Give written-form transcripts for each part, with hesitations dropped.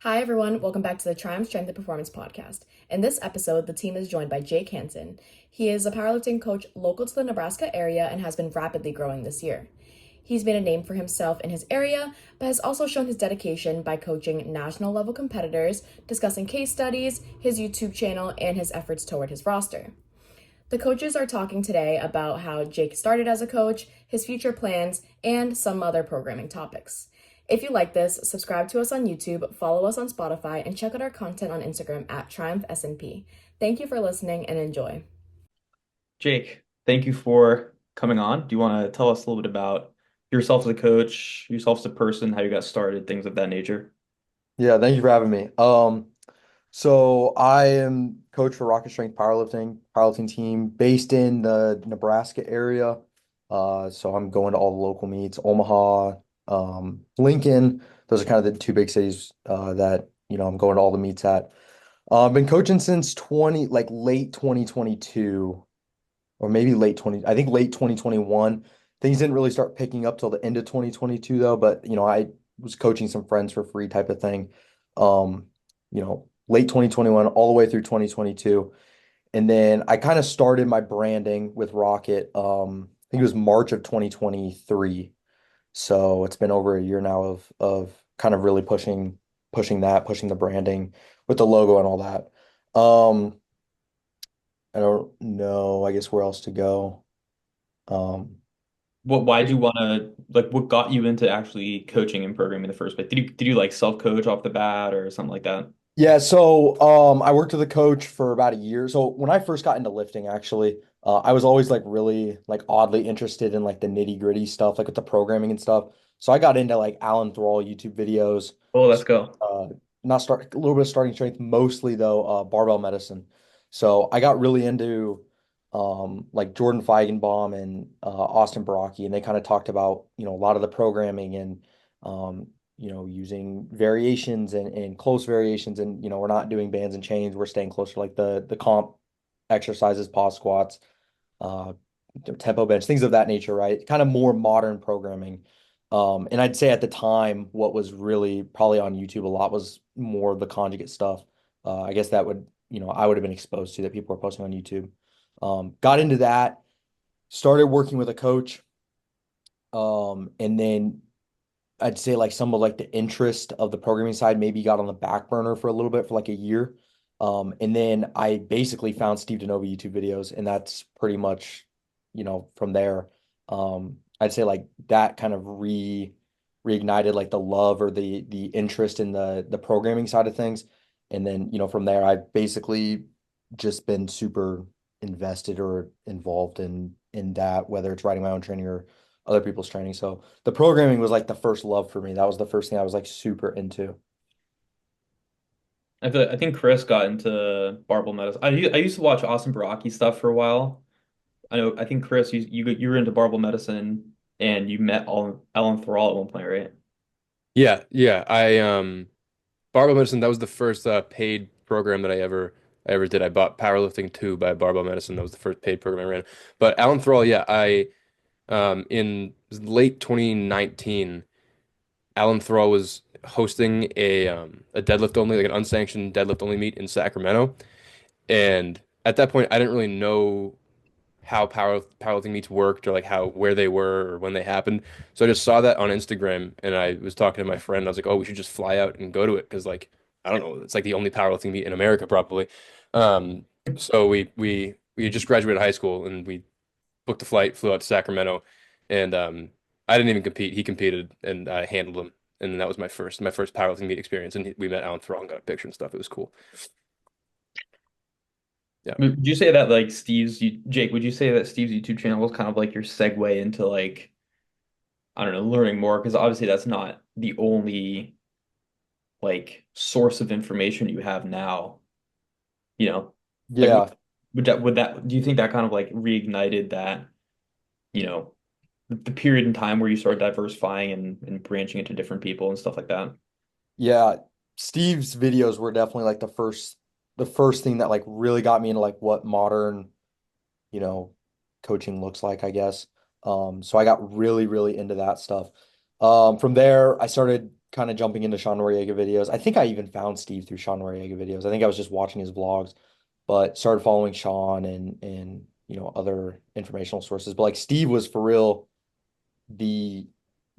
Hi, everyone. Welcome back to the Triumph Strength and Performance podcast. In this episode, the team is joined by Jake Hansen. He is a powerlifting coach local to the Nebraska area and has been rapidly growing this year. He's made a name for himself in his area, but has also shown his dedication by coaching national level competitors, discussing case studies, his YouTube channel, and his efforts toward his roster. The coaches are talking today about how Jake started as a coach, his future plans, and some other programming topics. If you like this, subscribe to us on YouTube, follow us on Spotify, and check out our content on Instagram at TriumphSNP. Thank you for listening and enjoy. Jake, thank you for coming on. Do you want to tell us a little bit about yourself as a coach, yourself as a person, how you got started, things of that nature? Yeah, thank you for having me. So I am coach for Rocket Strength powerlifting team based in the Nebraska area. So I'm going to all the local meets, Omaha, Lincoln. Those are kind of the two big cities that I'm going to all the meets at. I've been coaching since late 2022 or maybe I think late 2021. Things didn't really start picking up till the end of 2022 though, but I was coaching some friends for free type of thing. Late 2021 all the way through 2022. And then I kind of started my branding with Rocket. I think it was March of 2023. So it's been over a year now of kind of really pushing the branding with the logo and all that. I don't know, I guess where else to go. Um, Why'd you want to, what got you into actually coaching and programming in the first place? Did you like self-coach off the bat or something like that? yeah, so I worked with a coach for about a year. So when I first got into lifting, actually, I was always like really like oddly interested in like the nitty-gritty stuff, like with the programming and stuff. So I got into like Alan Thrall YouTube videos, Oh, let's go. uh not start a little bit of starting strength, mostly though barbell medicine. So I got really into like Jordan Feigenbaum and Austin Baraki, and they kind of talked about, a lot of the programming and um using variations and close variations, and we're not doing bands and chains, we're staying closer to like the comp exercises, pause squats, uh tempo bench, things of that nature, right? Kind of more modern programming. And I'd say at the time, what was really probably on YouTube a lot was more of the conjugate stuff. I guess that would, I would have been exposed to that people were posting on YouTube. Got into that, started working with a coach. And then I'd say like some of like the interest of the programming side maybe got on the back burner for a little bit for like a year. And then I basically found Steve DeNova YouTube videos, and that's pretty much, from there. I'd say like that kind of reignited like the love or the interest in the programming side of things. And then, from there I've basically just been super invested or involved in that, whether it's writing my own training or other people's training. So the programming was like the first love for me. That was the first thing I was like super into. I think Chris got into barbell medicine. I used to watch Austin Baraki stuff for a while. I think Chris, you were into barbell medicine and you met Alan Thrall at one point, right? Yeah. I Barbell Medicine, that was the first paid program that I ever did. I bought Powerlifting 2 by Barbell Medicine. That was the first paid program I ran. But Alan Thrall, yeah, I in late 2019, Alan Thrall was hosting a deadlift only, like an unsanctioned deadlift only meet in Sacramento. And at that point I didn't really know how powerlifting meets worked, or like how where they were or when they happened. So I just saw that on Instagram and I was talking to my friend. I was like, "Oh, we should just fly out and go to it because like I don't know, it's like the only powerlifting meet in America probably." Um, so we just graduated high school and we booked a flight, flew out to Sacramento, and I didn't even compete. He competed and I handled him. And that was my first powerlifting meet experience. And we met Alan Thrall and got a picture and stuff. It was cool. Yeah. Would you say that like Jake, would you say that Steve's YouTube channel was kind of like your segue into like, I don't know, learning more? Because obviously that's not the only like source of information you have now, you know? Like Yeah. do you think that kind of like reignited that, you know, the period in time where you started diversifying and branching into different people and stuff like that? Yeah. Steve's videos were definitely like the first thing that like really got me into like what modern, you know, coaching looks like, I guess. So I got really, really into that stuff. From there, I started kind of jumping into Sean Noriega videos. I think I even found Steve through Sean Noriega videos. I think I was just watching his vlogs, but started following Sean and other informational sources. But like Steve was for real the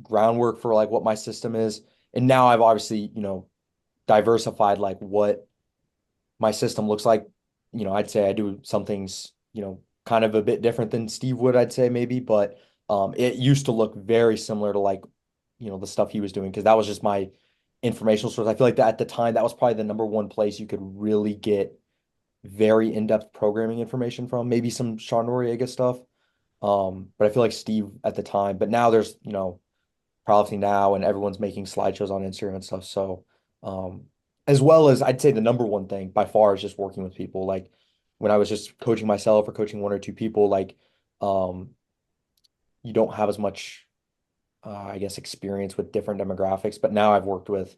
groundwork for like what my system is. And now I've obviously, diversified like what my system looks like. I'd say I do some things, kind of a bit different than Steve would, I'd say maybe, but it used to look very similar to like, the stuff he was doing because that was just my informational source. I feel like that at the time that was probably the number one place you could really get very in-depth programming information from, maybe some Sean Noriega stuff. But I feel like Steve at the time, but now there's, powerlifting now and everyone's making slideshows on Instagram and stuff. So, um, as well as I'd say the number one thing by far is just working with people. Like when I was just coaching myself or coaching one or two people, like, um, you don't have as much, I guess, experience with different demographics. But now I've worked with,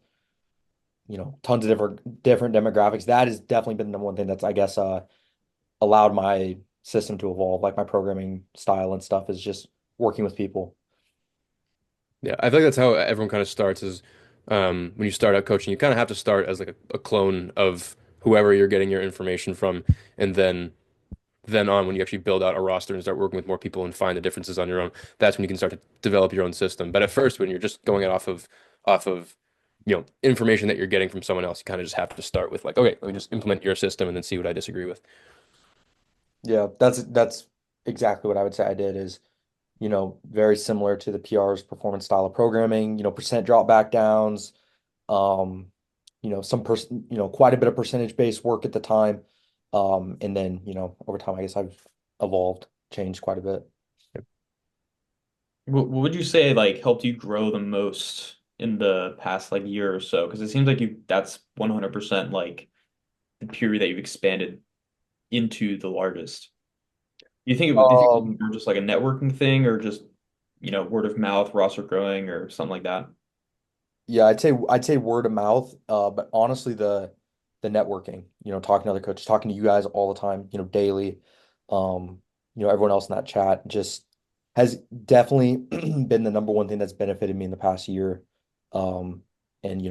tons of different demographics. That has definitely been the number one thing that's, I guess, allowed my system to evolve. Like my programming style and stuff is just working with people. Yeah, I feel like that's how everyone kind of starts is when you start out coaching, you kind of have to start as like a clone of whoever you're getting your information from, and then on when you actually build out a roster and start working with more people and find the differences on your own, that's when you can start to develop your own system. But at first, when you're just going it off of information that you're getting from someone else, you kind of just have to start with like, okay, let me just implement your system and then see what I disagree with. Yeah, that's exactly what I would say I did is, very similar to the PR's performance style of programming, percent drop back downs, um, some person, quite a bit of percentage based work at the time. And then, over time, I guess I've evolved, changed quite a bit. What would you say like helped you grow the most in the past like year or so? Because it seems like that's 100% like the period that you've expanded into the largest. Do you think it was Um, more just like a networking thing or just, word of mouth, roster growing or something like that? yeah, I'd say word of mouth. But honestly, the networking, talking to other coaches, talking to you guys all the time, daily, everyone else in that chat just has definitely been the number one thing that's benefited me in the past year. Um, and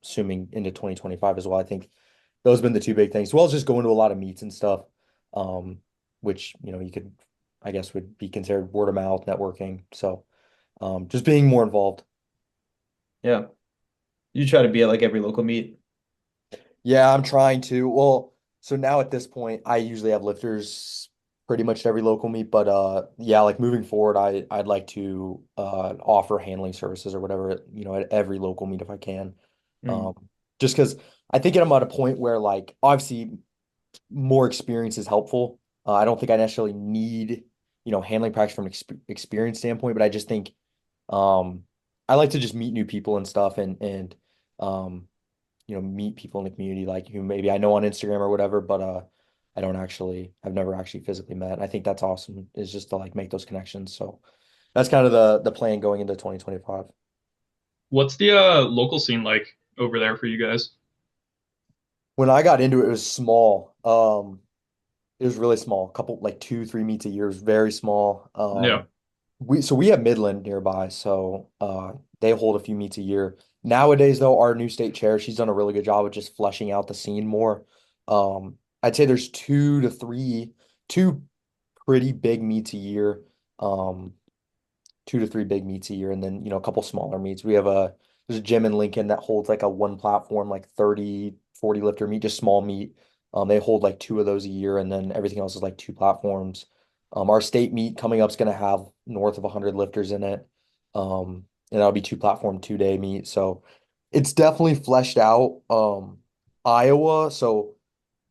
assuming into 2025 as well. I think those have been the two big things, as well as just going to a lot of meets and stuff. Um, which, you could, I guess, would be considered word of mouth networking. So, just being more involved. Yeah. You try to be at like every local meet. Yeah, I'm trying to. Well, so now at this point, I usually have lifters pretty much every local meet, but yeah, like moving forward, I'd like to offer handling services or whatever, at every local meet if I can. Mm. Um, just because I think I'm at a point where like obviously more experience is helpful. I don't think I necessarily need, handling practice from an experience standpoint, but I just think um I like to just meet new people and stuff and um meet people in the community like who maybe I know on Instagram or whatever, but I've never actually physically met. I think that's awesome is just to like make those connections. So that's kind of the plan going into 2025. What's the local scene like over there for you guys? When I got into it, it was small. It was really small, a couple like two, three meets a year. It was very small. Yeah. We have Midland nearby, so they hold a few meets a year. Nowadays, though, our new state chair, she's done a really good job of just fleshing out the scene more. I'd say there's two pretty big meets a year. Um, 2 to 3 big meets a year, and then a couple smaller meets. There's a gym in Lincoln that holds like a one platform, like 30, 40 lifter meet, just small meet. They hold like two of those a year, and then everything else is like two platforms. Our state meet coming up is going to have north of 100 lifters in it. And that'll be two platform 2 day meet. So it's definitely fleshed out. Iowa. So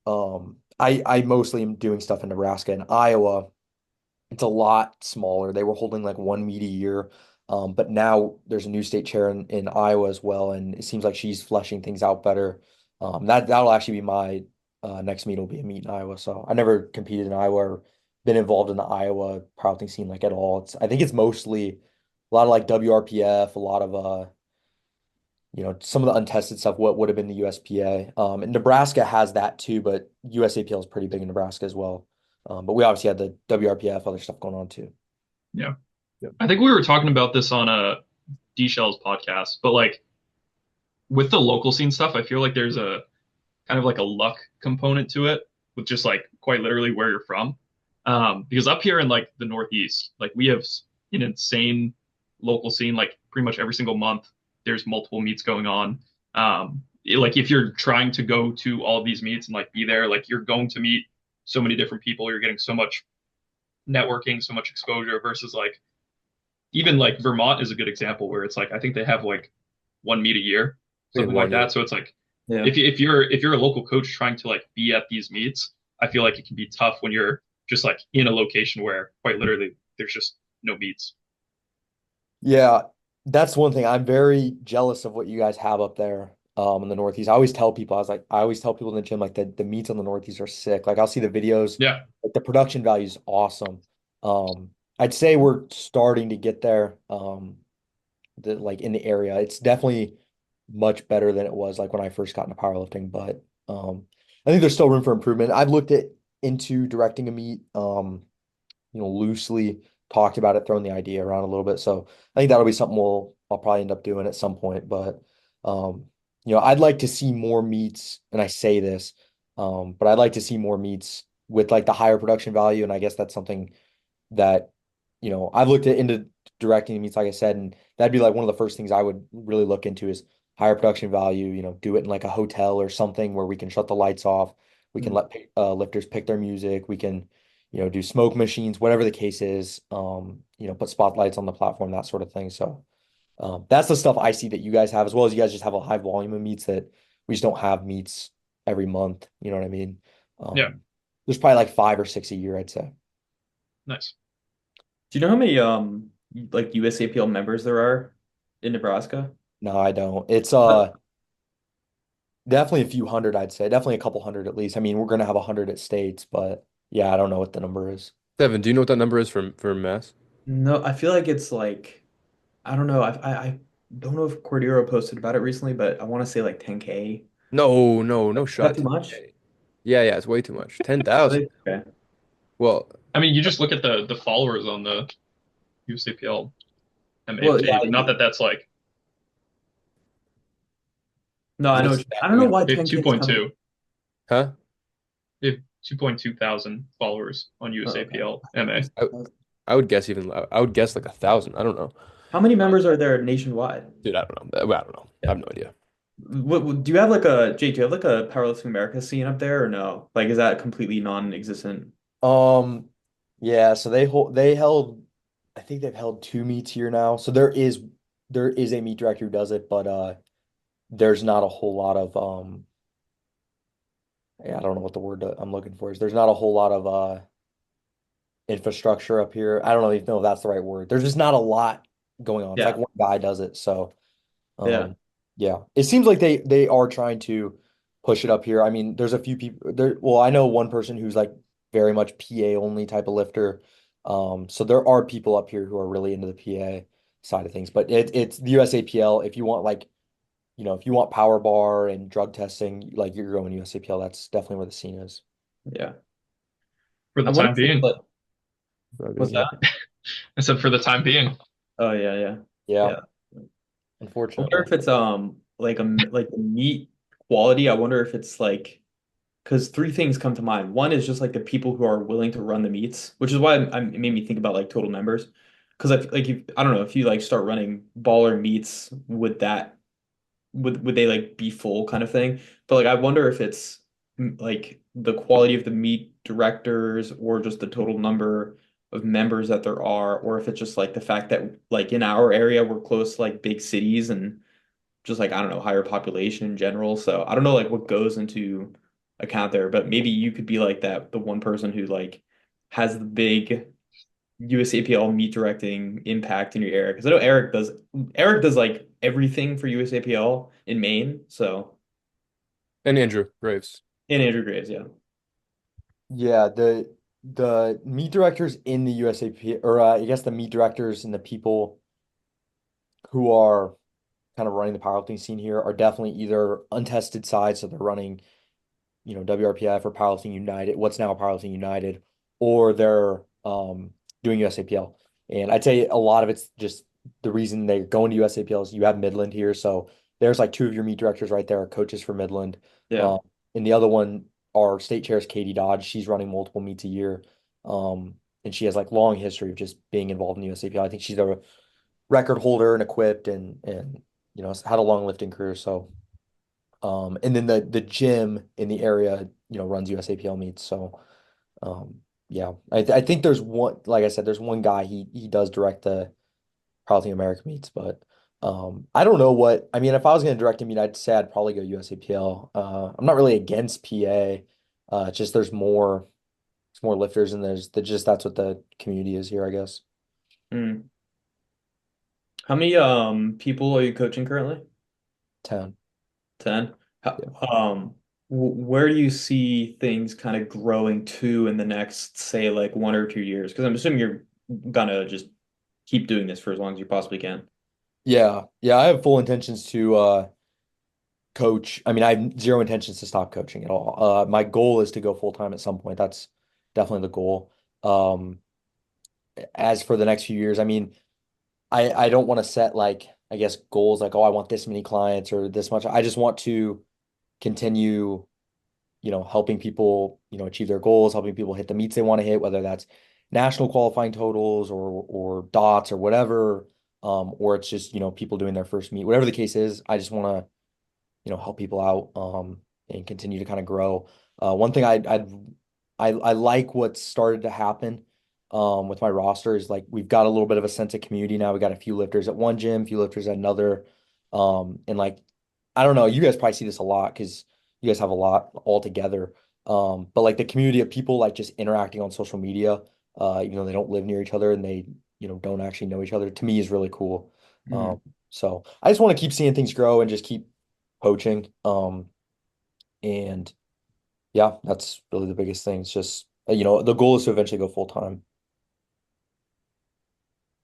I mostly am doing stuff in Nebraska and Iowa. It's a lot smaller. They were holding like one meet a year. But now there's a new state chair in Iowa as well, and it seems like she's fleshing things out better. That'll actually be my next meet will be a meet in Iowa. So I never competed in Iowa or been involved in the Iowa powerlifting scene like at all. I think it's mostly a lot of like WRPF, a lot of some of the untested stuff, what would have been the USPA. And Nebraska has that too, but USAPL is pretty big in Nebraska as well. But we obviously had the WRPF, other stuff going on too. Yeah. Yep. I think we were talking about this on a D Shells podcast, but like with the local scene stuff, I feel like there's a kind of like a luck component to it with just like quite literally where you're from. Because up here in like the Northeast, like we have an insane local scene, like pretty much every single month, there's multiple meets going on. Like if you're trying to go to all of these meets and like be there, like you're going to meet so many different people, you're getting so much networking, so much exposure versus like even like Vermont is a good example where it's like I think they have like one meet a year, We have something like one that. year. So it's like Yeah. if you're a local coach trying to like be at these meets, I feel like it can be tough when you're just like in a location where quite literally there's just no meets. Yeah, that's one thing. I'm very jealous of what you guys have up there in the Northeast. I always tell people, I always tell people in the gym, like the meets on the Northeast are sick. Like I'll see the videos, Yeah, like the production value is awesome. I'd say we're starting to get there. Like in the area. It's definitely much better than it was like when I first got into powerlifting, but I think there's still room for improvement. I've looked at into directing a meet, loosely talked about it, thrown the idea around a little bit. So I think that'll be something I'll probably end up doing at some point. But I'd like to see more meets, and I say this, but I'd like to see more meets with like the higher production value. And I guess that's something that, I've looked into directing meets, like I said, and that'd be like one of the first things I would really look into is higher production value, do it in like a hotel or something where we can shut the lights off. We can Mm. let lifters pick their music. We can, do smoke machines, whatever the case is, put spotlights on the platform, that sort of thing. So that's the stuff I see that you guys have, as well as you guys just have a high volume of meets that we just don't have meets every month. You know what I mean? yeah, There's probably like 5 or 6 a year, I'd say. nice. Do you know how many like USAPL members there are in Nebraska? No, I don't. It's Uh, definitely a few hundred, I'd say. Definitely a couple hundred at least. I mean, we're gonna have 100 at States, but yeah, I don't know what the number is. Devin, do you know what that number is for Mass? no, I feel like it's like I don't know. I don't know if Cordero posted about it recently, but I want to say like 10K. Is No, no, no that shot. too much? 10K. Yeah, it's way too much. 10,000. Really? Okay. Well, I mean, you just look at the followers on the USAPL MA Well, page. yeah. Not that that's like No, I know. what's that? I don't know why they have 10K is coming. 2.2. Huh? They have 2.2 thousand followers on Oh, okay. USAPL MA. I would guess I would guess like 1,000. I don't know. How many members are there nationwide? Dude, I don't know. I don't know. I Yeah. have no idea. Do you have like Jake, do you have like a Powerlifting America scene up there or no? Like, is that completely non-existent? Um, yeah, so they held, I think they've held 2 meets here now. So there is a meet director who does it, but there's not a whole lot of yeah, I don't know what the word I'm looking for is. There's not a whole lot of infrastructure up here. I don't know if that's the right word. There's just not a lot going on. It's like Yeah. one guy does it. So Yeah. yeah. It seems like they are trying to push it up here. I mean, there's a few people there. Well, I know one person who's like very much PA only type of lifter. So there are people up here who are really into the PA side of things. But it's the USAPL. If you want like, if you want power bar and drug testing, like you're going USAPL, that's definitely where the scene is. Yeah. For I the wonder time if it's being. like, what's Yeah. that? I said for the time being. Oh yeah, yeah. Yeah, Yeah. I wonder unfortunately. if it's like the meat quality. I wonder if it's like because three things come to mind. One is just like the people who are willing to run the meets, which is why it made me think about like total members. Because I don't know if you like start running baller meets, would they like be full kind of thing? But like I wonder if it's like the quality of the meet directors or just the total number of members that there are, or if it's just like the fact that like in our area we're close to like big cities and just like I don't know, higher population in general. So I don't know like what goes into account there, but maybe you could be like that, the one person who like has the big USAPL meet directing impact in your area. Because I know Eric does like everything for USAPL in Maine. So And Andrew Graves. and Andrew Graves, yeah. Yeah, the meet directors in the USAP, or I guess the meet directors and the people who are kind of running the powerlifting scene here are definitely either untested sides, so they're running, WRPF or Powerlifting United, what's now Powerlifting United, or they're doing USAPL. And I'd say a lot of it's just the reason they're going to USAPL is you have Midland here, so there's like two of your meet directors right there are coaches for Midland. Yeah. Um, and the other one, our state chair is Katie Dodge. She's running multiple meets a year. And she has like long history of just being involved in the USAPL. I think she's a record holder and equipped and had a long lifting career. So and then the gym in the area, runs USAPL meets. So yeah, I think there's one, like I said, there's one guy he does direct the Powerlifting America meets, but I don't know what I mean. If I was going to direct a meet, I'd say I'd probably go USAPL. I'm not really against PA. It's just it's more lifters, and that's what the community is here, I guess. Mm. How many people are you coaching currently? 10. 10. Yeah. Where do you see things kind of growing to in the next, say, like 1 or 2 years? Because I'm assuming you're gonna just keep doing this for as long as you possibly can. Yeah. Yeah. I have full intentions to coach. I mean, I have zero intentions to stop coaching at all. My goal is to go full time at some point. That's definitely the goal. Um, as for the next few years, I mean, I don't want to set like I guess goals like, oh, I want this many clients or this much. I just want to continue, helping people, achieve their goals, helping people hit the meets they want to hit, whether that's national qualifying totals or dots or whatever, or it's just, people doing their first meet, whatever the case is. I just want to, help people out, and continue to kind of grow. One thing I like what's started to happen, with my roster is like we've got a little bit of a sense of community now. We got a few lifters at one gym, a few lifters at another, and like I don't know, you guys probably see this a lot because you guys have a lot all together. But like the community of people like just interacting on social media, even though they don't live near each other and they, don't actually know each other, to me is really cool. Mhm. So I just want to keep seeing things grow and just keep coaching. And yeah, that's really the biggest thing. It's just, the goal is to eventually go full time.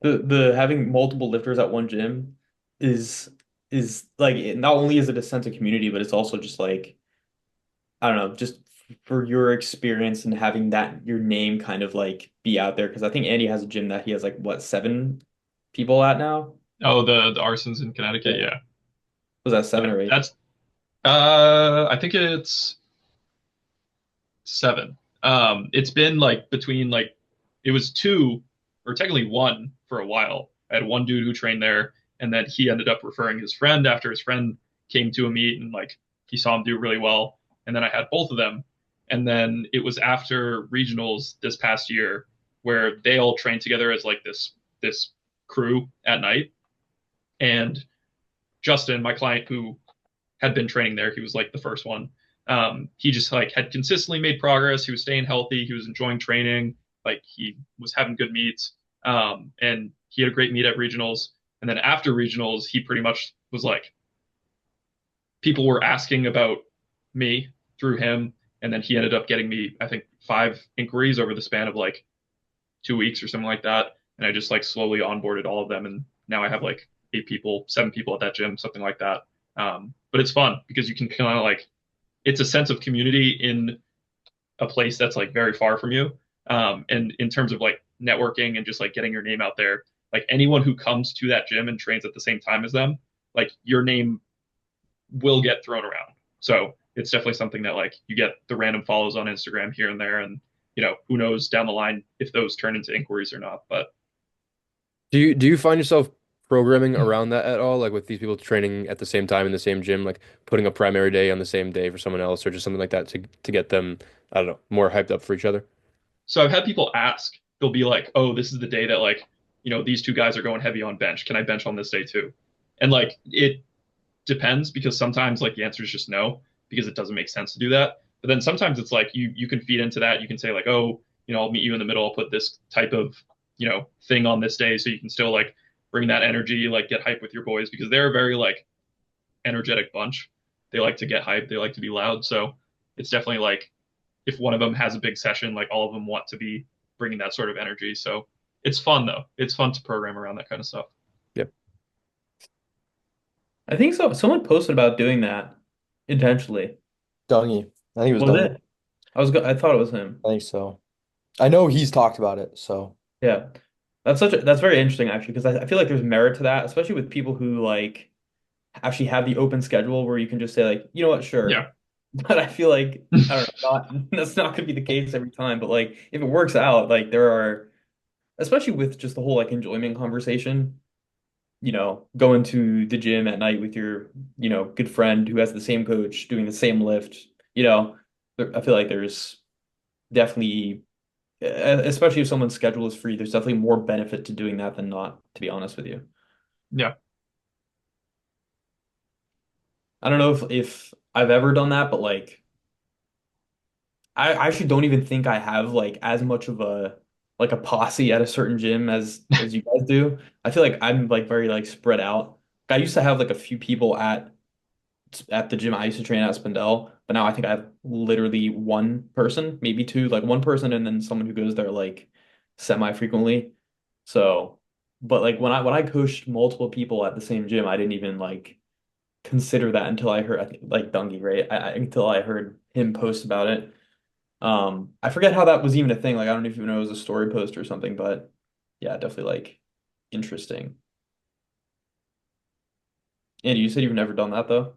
The having multiple lifters at one gym is is like not only is it a sense of community, but it's also just like I don't know, just for your experience and having that your name kind of like be out there. Because I think Andy has a gym that he has like what 7 people at now? Oh, the arsons in Connecticut, Yeah. yeah. Was that Yeah. 7 or 8? That's I think it's 7. It's been like between like it was 2 or technically 1 for a while. I had one dude who trained there, and then he ended up referring his friend after his friend came to a meet and like he saw him do really well. And then I had both of them. And then it was after regionals this past year where they all trained together as like this crew at night. And Justin, my client who had been training there. He was like the first one. He just like had consistently made progress. He was staying healthy. He was enjoying training. Like he was having good meets. And he had a great meet at regionals. And then after regionals, he pretty much was like, people were asking about me through him. And then he ended up getting me, I think, 5 inquiries over the span of like 2 weeks or something like that. And I just like slowly onboarded all of them. And now I have like 8 people, 7 people at that gym, something like that. But it's fun because you can kind of like, it's a sense of community in a place that's like very far from you. And in terms of like networking and just like getting your name out there, like anyone who comes to that gym and trains at the same time as them, like your name will get thrown around. So it's definitely something that like you get the random follows on Instagram here and there. And, who knows down the line if those turn into inquiries or not. But Do you find yourself programming around that at all? Like with these people training at the same time in the same gym, like putting a primary day on the same day for someone else or just something like that to get them, I don't know, more hyped up for each other? so I've had people ask, they'll be like, oh, this is the day that like, these two guys are going heavy on bench. Can I bench on this day too? And like it depends because sometimes like the answer is just no because it doesn't make sense to do that. But then sometimes it's like you can feed into that. You can say like, oh, I'll meet you in the middle. I'll put this type of thing on this day so you can still like bring that energy, like get hype with your boys because they're a very like energetic bunch. They like to get hype. They like to be loud. So it's definitely like if one of them has a big session, like all of them want to be bringing that sort of energy. So it's fun though. It's fun to program around that kind of stuff. Yep. I think so. Someone posted about doing that intentionally. Dungy. I think it was Was Dungy. it? I thought it was him. I think so. I know he's talked about it, so Yeah. That's very interesting actually because I feel like there's merit to that, especially with people who like actually have the open schedule where you can just say like, you know what, sure. Yeah. But I feel like I don't know, that's not gonna be the case every time. But like if it works out, like there are, especially with just the whole like enjoyment conversation, going to the gym at night with your, good friend who has the same coach doing the same lift, I feel like there's definitely, especially if someone's schedule is free, there's definitely more benefit to doing that than not, to be honest with you. Yeah. I don't know if I've ever done that, but like I actually don't even think I have like as much of a posse at a certain gym as you guys do. I feel like I'm like very like spread out. I used to have like a few people at the gym I used to train at Spindell, but now I think I have literally one person, maybe two, like one person and then someone who goes there like semi-frequently. So, but like when I coached multiple people at the same gym, I didn't even like consider that until I heard, I think, like Dungy, right? Until I heard him post about it. I forget how that was even a thing. Like I don't know if you know it was a story post or something, but yeah, definitely like interesting. Andy, you said you've never done that though?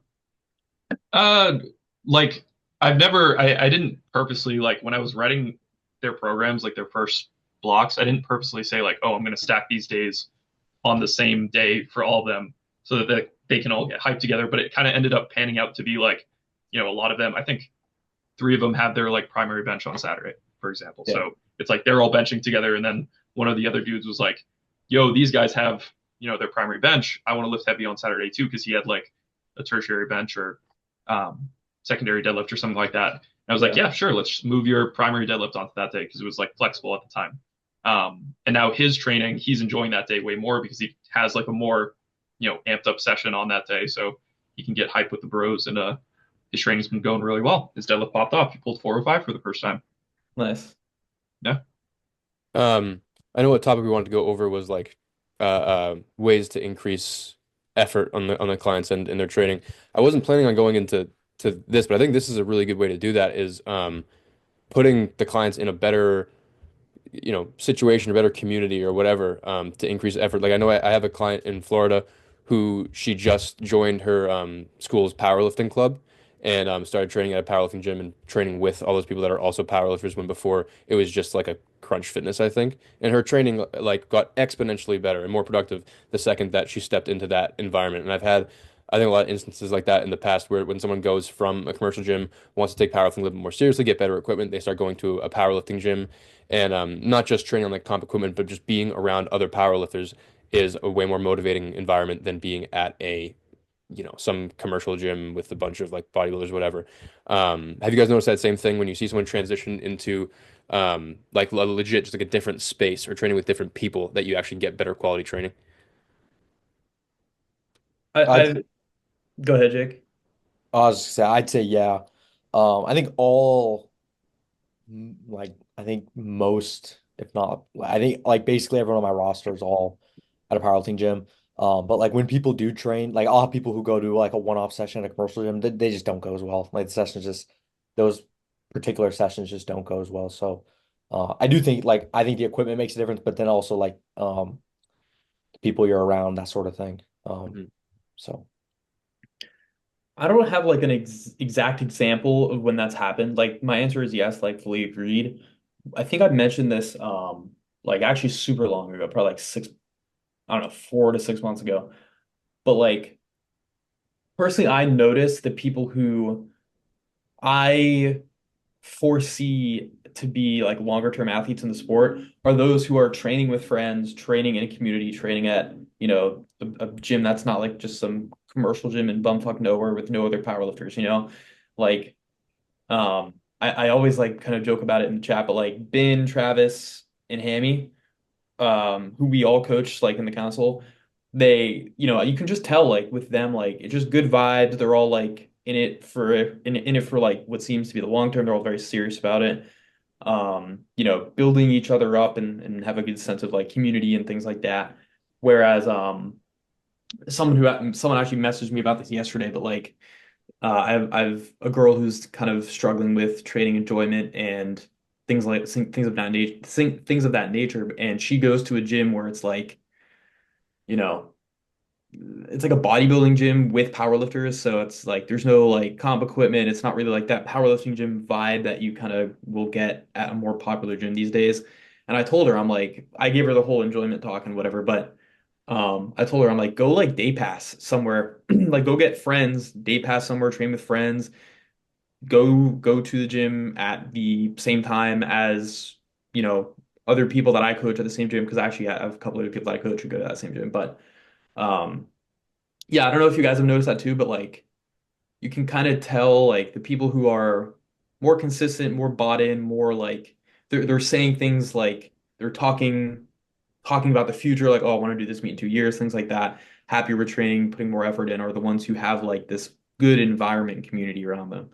Uh, like I didn't purposely like when I was writing their programs, like their first blocks, I didn't purposely say like, oh, I'm going to stack these days on the same day for all of them so that they can all get hyped together. But it kind of ended up panning out to be like, a lot of them, I think three of them have their like primary bench on Saturday, for example. Yeah. So it's like they're all benching together. And then one of the other dudes was like, yo, these guys have, their primary bench. I want to lift heavy on Saturday too, because he had like a tertiary bench or um, secondary deadlift or something like that. And I was like, Yeah. yeah, sure, let's move your primary deadlift onto that day because it was like flexible at the time. And now his training, he's enjoying that day way more because he has like a more, amped up session on that day. So he can get hype with the bros and his training's been going really well. His deadlift popped off. He pulled 405 for the first time. Nice. Yeah. Um, I know what topic we wanted to go over was like ways to increase effort on the clients and their training. I wasn't planning on going into this, but I think this is a really good way to do that is putting the clients in a better situation, a better community or whatever, to increase effort. Like I know I have a client in Florida who she just joined her school's powerlifting club and started training at a powerlifting gym and training with all those people that are also powerlifters when before it was just like a crunch fitness, I think. And her training like got exponentially better and more productive the second that she stepped into that environment. And I've had I think a lot of instances like that in the past where when someone goes from a commercial gym, wants to take powerlifting a little bit more seriously, get better equipment, they start going to a powerlifting gym and not just training on like comp equipment, but just being around other powerlifters is a way more motivating environment than being at some commercial gym with a bunch of like bodybuilders, whatever. Have you guys noticed that same thing when you see someone transition into like legit just like a different space or training with different people that you actually get better quality training? I'd I go ahead, Jake. I'd say yeah. I think I think most, if not, I think like basically everyone on my roster is all at a powerlifting gym. But like when people do train, like I'll have people who go to like a one-off session at a commercial gym, they just don't go as well. Like the sessions just those particular sessions just don't go as well. So I do think like I think the equipment makes a difference, but then also like people you're around, that sort of thing. Mhm. So I don't have like an exact example of when that's happened. Like my answer is yes, like fully agreed. I think I've mentioned this like actually super long ago, probably like six, I don't know, 4 to 6 months ago. But like personally, I noticed the people who I foresee to be like longer term athletes in the sport are those who are training with friends, training in a community, training at, a gym that's not like just some commercial gym in bumfuck nowhere with no other powerlifters. Like I always like kind of joke about it in the chat, but like Ben, Travis, and Hammy, who we all coach like in the council, you can just tell like with them, like it's just good vibes. They're all like in it for like what seems to be the long term. They're all very serious about it. Building each other up and have a good sense of like community and things like that. Whereas someone actually messaged me about this yesterday, but like I've a girl who's kind of struggling with training enjoyment and things of that nature, and she goes to a gym where it's like, you know, it's like a bodybuilding gym with powerlifters, so it's like there's no like comp equipment. It's not really like that powerlifting gym vibe that you kind of will get at a more popular gym these days. And I told her, I'm like, I gave her the whole enjoyment talk and whatever, but I told her, I'm like, go like day pass somewhere, like go get friends, day pass somewhere, train with friends, go to the gym at the same time as, you know, other people that I coach at the same gym because I actually have a couple of people that I coach who go to that same gym, but. Um, yeah, I don't know if you guys have noticed that too, but like you can kind of tell like the people who are more consistent, more bought in, more like they're saying things like they're talking about the future, like, oh, I want to do this meet in 2 years, things like that. Happy with training, putting more effort in, are the ones who have like this good environment and community around them.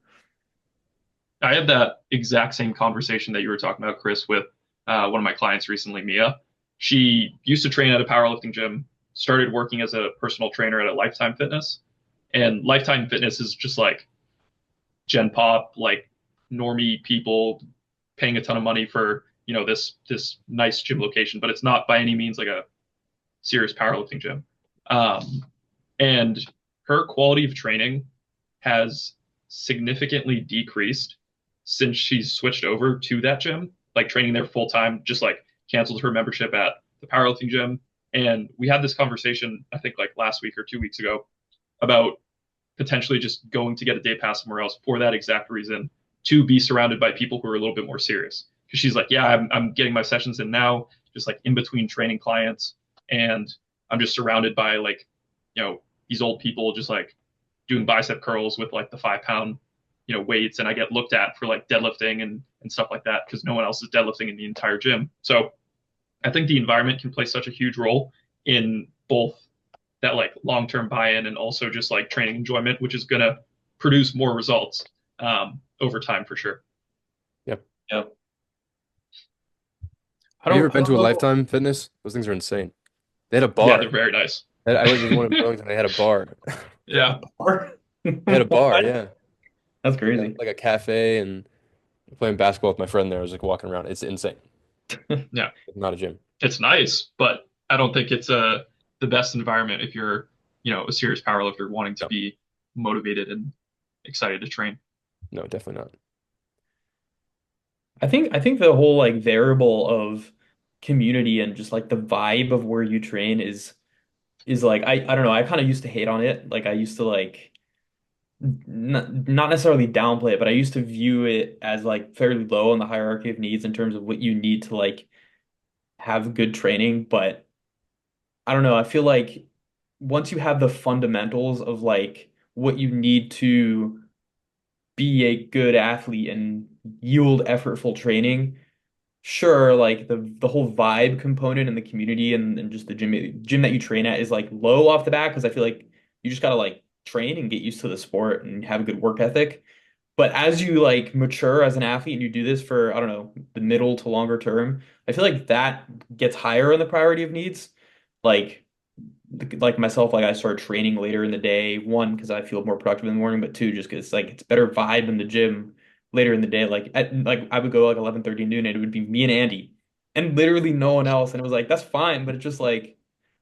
I had that exact same conversation that you were talking about, Chris, with one of my clients recently, Mia. She used to train at a powerlifting gym, started working as a personal trainer at a Lifetime Fitness. And Lifetime Fitness is just like Gen Pop, like normie people paying a ton of money for, this nice gym location, but it's not by any means like a serious powerlifting gym. Um, and her quality of training has significantly decreased since she's switched over to that gym, like training there full time, just like canceled her membership at the powerlifting gym. And we had this conversation, I think like last week or 2 weeks ago, about potentially just going to get a day pass somewhere else for that exact reason, to be surrounded by people who are a little bit more serious. Because she's like, yeah, I'm getting my sessions in now, just like in between training clients, and I'm just surrounded by like, these old people just like doing bicep curls with like the 5 pound, weights, and I get looked at for like deadlifting and stuff like that because no one else is deadlifting in the entire gym. So I think the environment can play such a huge role in both that like long-term buy-in and also just like training enjoyment, which is going to produce more results over time for sure. Yep. Yep. Have you ever I been don't to a know. Lifetime Fitness? Those things are insane. They had a Yeah, they're bar. very nice. I went to the one in Burlington. They had a bar. Yeah. They had a bar, What? yeah. That's Yeah, crazy. like a cafe and playing basketball with my friend there. I was like walking around. It's insane. Yeah. It's not a gym. It's nice, but I don't think it's the best environment if you're, a serious powerlifter wanting to No, be motivated and excited to train. no, definitely not. I think the whole like variable of community and just like the vibe of where you train is like I don't know, I kind of used to hate on it. Like I used to like not necessarily downplay it, but I used to view it as like fairly low on the hierarchy of needs in terms of what you need to like have good training. But I don't know, I feel like once you have the fundamentals of like what you need to be a good athlete and yield effortful training, sure, like the whole vibe component in the community and just the gym that you train at is like low off the bat because I feel like you just gotta like train and get used to the sport and have a good work ethic. But as you like mature as an athlete and you do this for, I don't know, the middle to longer term, I feel like that gets higher on the priority of needs. Like like myself, like I start training later in the day. One, because I feel more productive in the morning, but two, just because like it's better vibe in the gym later in the day. Like I would go like 11:30 noon, and it would be me and Andy, and literally no one else. And it was like that's fine, but it's just like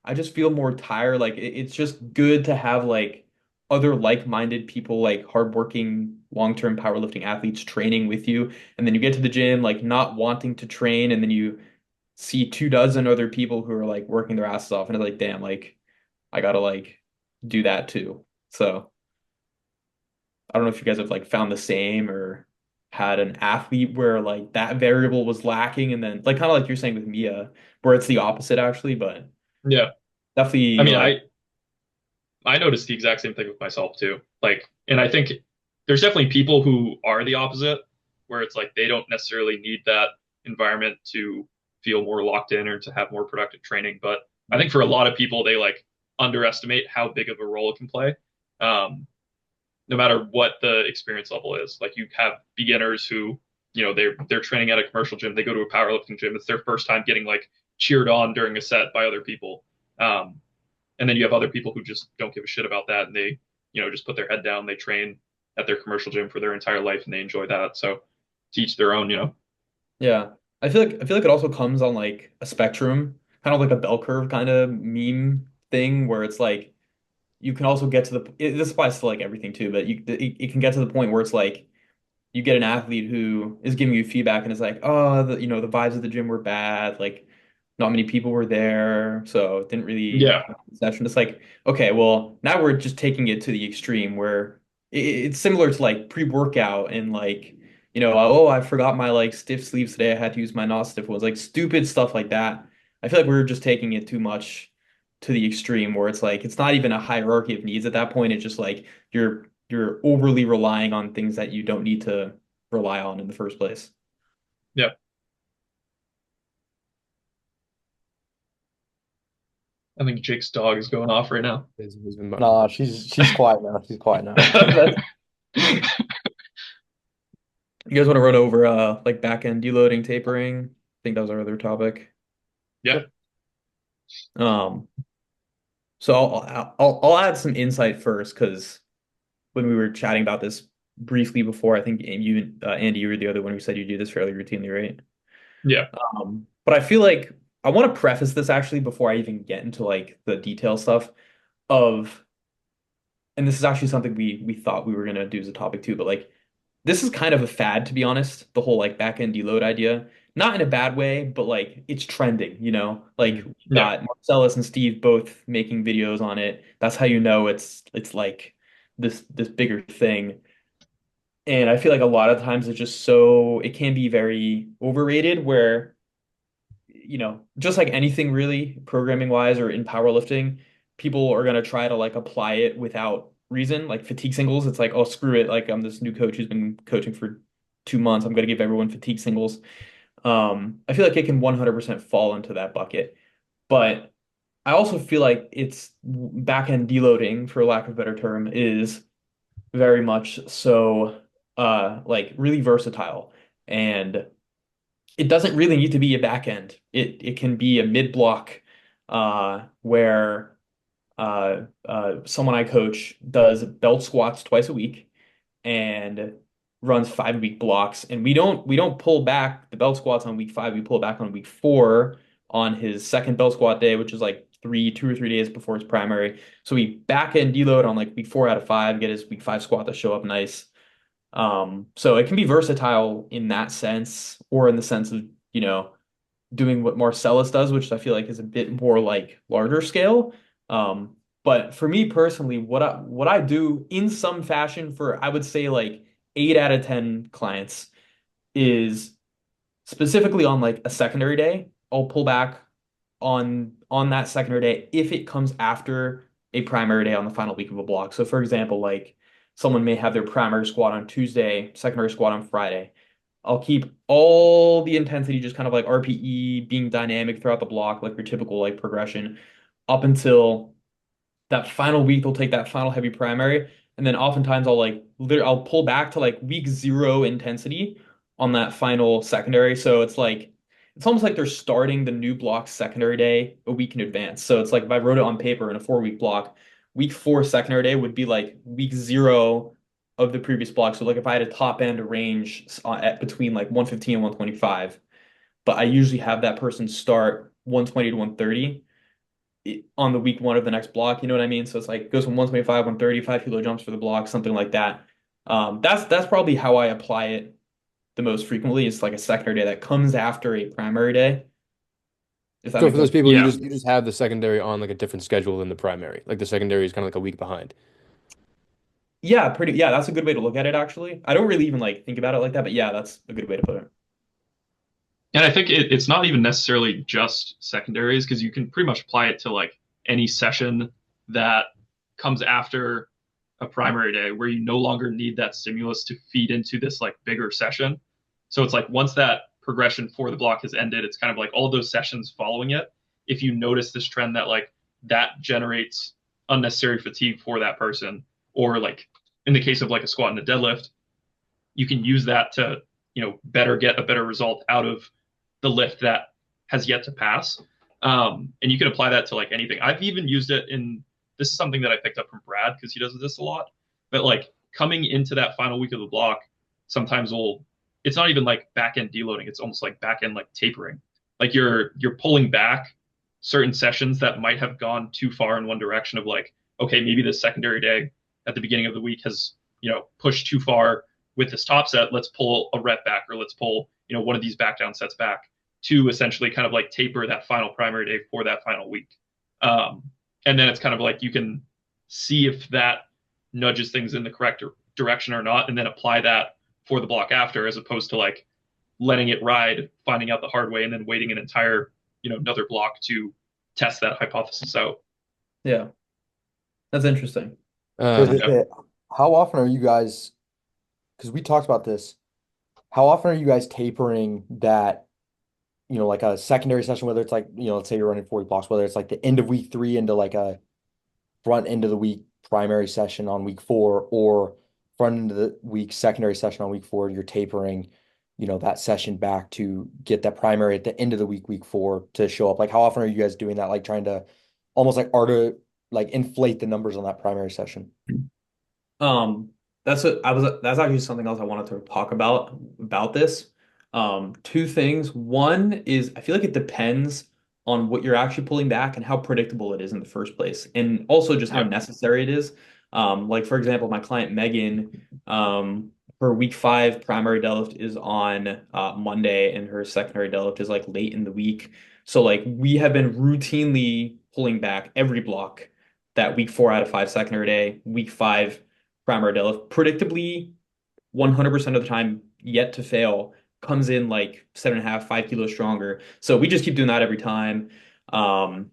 I just feel more tired. Like it's just good to have like other like-minded people, like hardworking, long-term powerlifting athletes training with you, and then you get to the gym like not wanting to train, and then you see 2 dozen other people who are like working their asses off, and it's like damn, like. I gotta like do that too. So I don't know if you guys have like found the same or had an athlete where like that variable was lacking and then like kind of like you're saying with Mia, where it's the opposite actually, but Yeah. I definitely mean, like I noticed the exact same thing with myself too. Like, and I think there's definitely people who are the opposite, where it's like they don't necessarily need that environment to feel more locked in or to have more productive training. But I think for a lot of people, they like underestimate how big of a role it can play. No matter what the experience level is. Like you have beginners who, they're training at a commercial gym, they go to a powerlifting gym, it's their first time getting like cheered on during a set by other people. And then you have other people who just don't give a shit about that and they, just put their head down, they train at their commercial gym for their entire life and they enjoy that. So teach their own. yeah. I feel like it also comes on like a spectrum, kind of like a bell curve kind of meme thing where it's like you can also get to this applies to like everything too, but it can get to the point where it's like you get an athlete who is giving you feedback and is like, oh, the vibes of the gym were bad, like not many people were there, so it didn't really Yeah. impact the session. It's like, okay, well, now we're just taking it to the extreme where it's similar to like pre-workout and like, oh, I forgot my like stiff sleeves today. I had to use my not stiff ones, like stupid stuff like that. I feel like we're just taking it too much to the extreme where it's like it's not even a hierarchy of needs at that point. It's just like you're overly relying on things that you don't need to rely on in the first place. Yeah. I think Jake's dog is going off right now. He's been Nah, she's quiet now. She's quiet now. You guys want to run over like back end deloading, tapering? I think that was our other topic. Yeah. Um, so I'll add some insight first because when we were chatting about this briefly before, I think Andy, you were the other one who said you do this fairly routinely, right? Yeah. But I feel like I want to preface this actually before I even get into like the detail stuff of, and this is actually something we thought we were gonna do as a topic too, but like this is kind of a fad to be honest, the whole like back end deload idea. Not in a bad way, but like it's trending, you know? Like we Yeah. got Marcellus and Steve both making videos on it. That's how you know it's like this bigger thing. And I feel like a lot of times it's just so it can be very overrated where just like anything really, programming wise or in powerlifting, people are gonna try to like apply it without reason, like fatigue singles. It's like, oh, screw it. Like I'm this new coach who's been coaching for 2 months. I'm gonna give everyone fatigue singles. I feel like it can 100% fall into that bucket. But I also feel like it's back end deloading, for lack of a better term, is very much so like really versatile. And it doesn't really need to be a back end. It can be a mid block where someone I coach does belt squats twice a week and runs 5 week blocks. And we don't pull back the belt squats on week 5. We pull back on week 4 on his second belt squat day, which is like 2 or 3 days before his primary. So we back end deload on like week 4 out of 5, get his week 5 squat to show up nice. So it can be versatile in that sense, or in the sense of, doing what Marcellus does, which I feel like is a bit more like larger scale. But for me personally, what I do in some fashion for I would say like 8 out of 10 clients is specifically on like a secondary day, I'll pull back on that secondary day if it comes after a primary day on the final week of a block. So for example, like someone may have their primary squat on Tuesday, secondary squat on Friday. I'll keep all the intensity just kind of like RPE being dynamic throughout the block, like your typical like progression, up until that final week. They'll take that final heavy primary, and then oftentimes I'll pull back to like week 0 intensity on that final secondary. So it's almost like they're starting the new block secondary day a week in advance. So it's like if I wrote it on paper in a 4 week block, week 4 secondary day would be like week 0 of the previous block. So like if I had a top end range at between like 115 and 125, but I usually have that person start 120 to 130 on the week 1 of the next block. You know what I mean? So it's like it goes from 125, 135 kilo jumps for the block, something like that. That's probably how I apply it the most frequently. It's like a secondary day that comes after a primary day. If that So makes for those sense. people, you Yeah. just have the secondary on like a different schedule than the primary. Like the secondary is kind of like a week behind. Yeah, yeah, that's a good way to look at it actually. I don't really even like think about it like that, but yeah, that's a good way to put it. And I think it's not even necessarily just secondaries because you can pretty much apply it to like any session that comes after a primary day where you no longer need that stimulus to feed into this like bigger session. So it's like once that progression for the block has ended, it's kind of like all those sessions following it. If you notice this trend that like that generates unnecessary fatigue for that person, or like in the case of like a squat and a deadlift, you can use that to, better get a better result out of the lift that has yet to pass. And you can apply that to like anything. I've even used it in, this is something that I picked up from Brad because he does this a lot. But like coming into that final week of the block, sometimes it's not even like back end deloading. It's almost like back end like tapering. Like you're pulling back certain sessions that might have gone too far in one direction of like okay, maybe this secondary day at the beginning of the week has, pushed too far with this top set. Let's pull a rep back, or let's pull, one of these back down sets back to essentially kind of like taper that final primary day for that final week. Um, and then it's kind of like you can see if that nudges things in the correct direction or not, and then apply that for the block after, as opposed to like letting it ride, finding out the hard way, and then waiting an entire, another block to test that hypothesis out. Yeah, that's interesting. So Um, Yeah. how often are you guys, because we talked about this, how often are you guys tapering that, like a secondary session, whether it's like, let's say you're running 40 blocks, whether it's like the end of week 3 into like a front end of the week primary session on week 4, or front end of the week secondary session on week 4, you're tapering, that session back to get that primary at the end of the week 4 to show up. Like how often are you guys doing that? Like trying to almost like inflate the numbers on that primary session? Um, that's actually something else I wanted to talk about this. Two things. One is I feel like it depends on what you're actually pulling back and how predictable it is in the first place, and also just how Yeah. necessary it is. Like for example, my client Megan, her week 5 primary deadlift is on Monday, and her secondary deadlift is like late in the week. So like we have been routinely pulling back every block that week 4 out of 5 secondary day, week 5 primary deadlift, predictably 100% of the time, yet to fail, comes in like 7.5, 5 kilos stronger. So we just keep doing that every time. Um,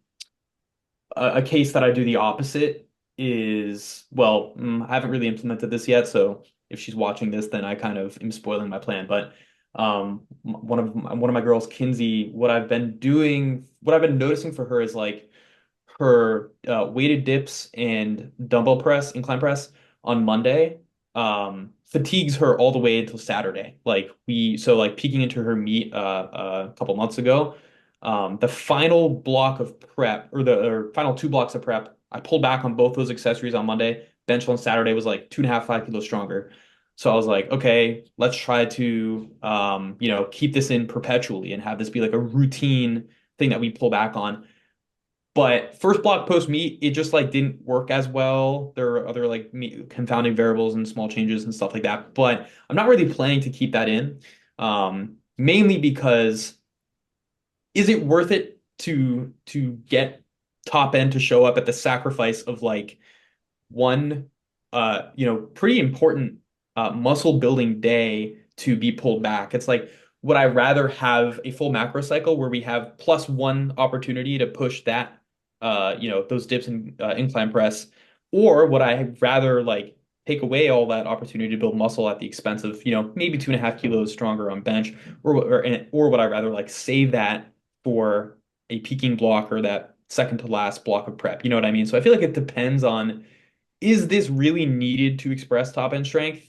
a case that I do the opposite is, well, I haven't really implemented this yet, so if she's watching this, then I kind of am spoiling my plan. But one of my girls, Kinsey, what I've been noticing for her is like her weighted dips and dumbbell press, incline press on Monday, fatigues her all the way until Saturday. So like peeking into her meet a couple months ago, the final block of prep or final 2 blocks of prep, I pulled back on both those accessories on Monday. Bench on Saturday was like 2.5, 5 kilos stronger. So I was like, okay, let's try to keep this in perpetually and have this be like a routine thing that we pull back on. But first block post meet, it just like didn't work as well. There are other like confounding variables and small changes and stuff like that. But I'm not really planning to keep that in, mainly because is it worth it to get top end to show up at the sacrifice of like one pretty important muscle building day to be pulled back? It's like, would I rather have a full macro cycle where we have +1 opportunity to push that those dips and incline press, or would I rather like take away all that opportunity to build muscle at the expense of maybe 2.5 kilos stronger on bench, or would I rather like save that for a peaking block or that second to last block of prep? You know what I mean? So I feel like it depends on, is this really needed to express top end strength?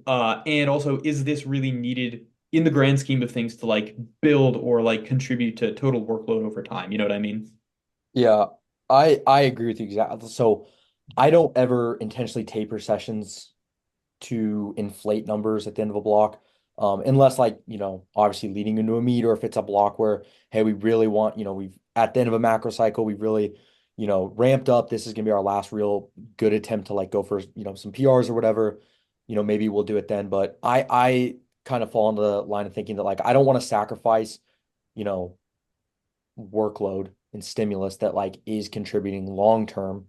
And also, is this really needed in the grand scheme of things to like build or like contribute to total workload over time? You know what I mean? Yeah, I agree with you exactly. So I don't ever intentionally taper sessions to inflate numbers at the end of a block. Unless like, obviously leading into a meet, or if it's a block where, hey, we really want, we've at the end of a macro cycle, we've really, ramped up. This is gonna be our last real good attempt to like go for, some PRs or whatever, maybe we'll do it then. But I kind of fall into the line of thinking that like I don't want to sacrifice, you know, workload and stimulus that like is contributing long term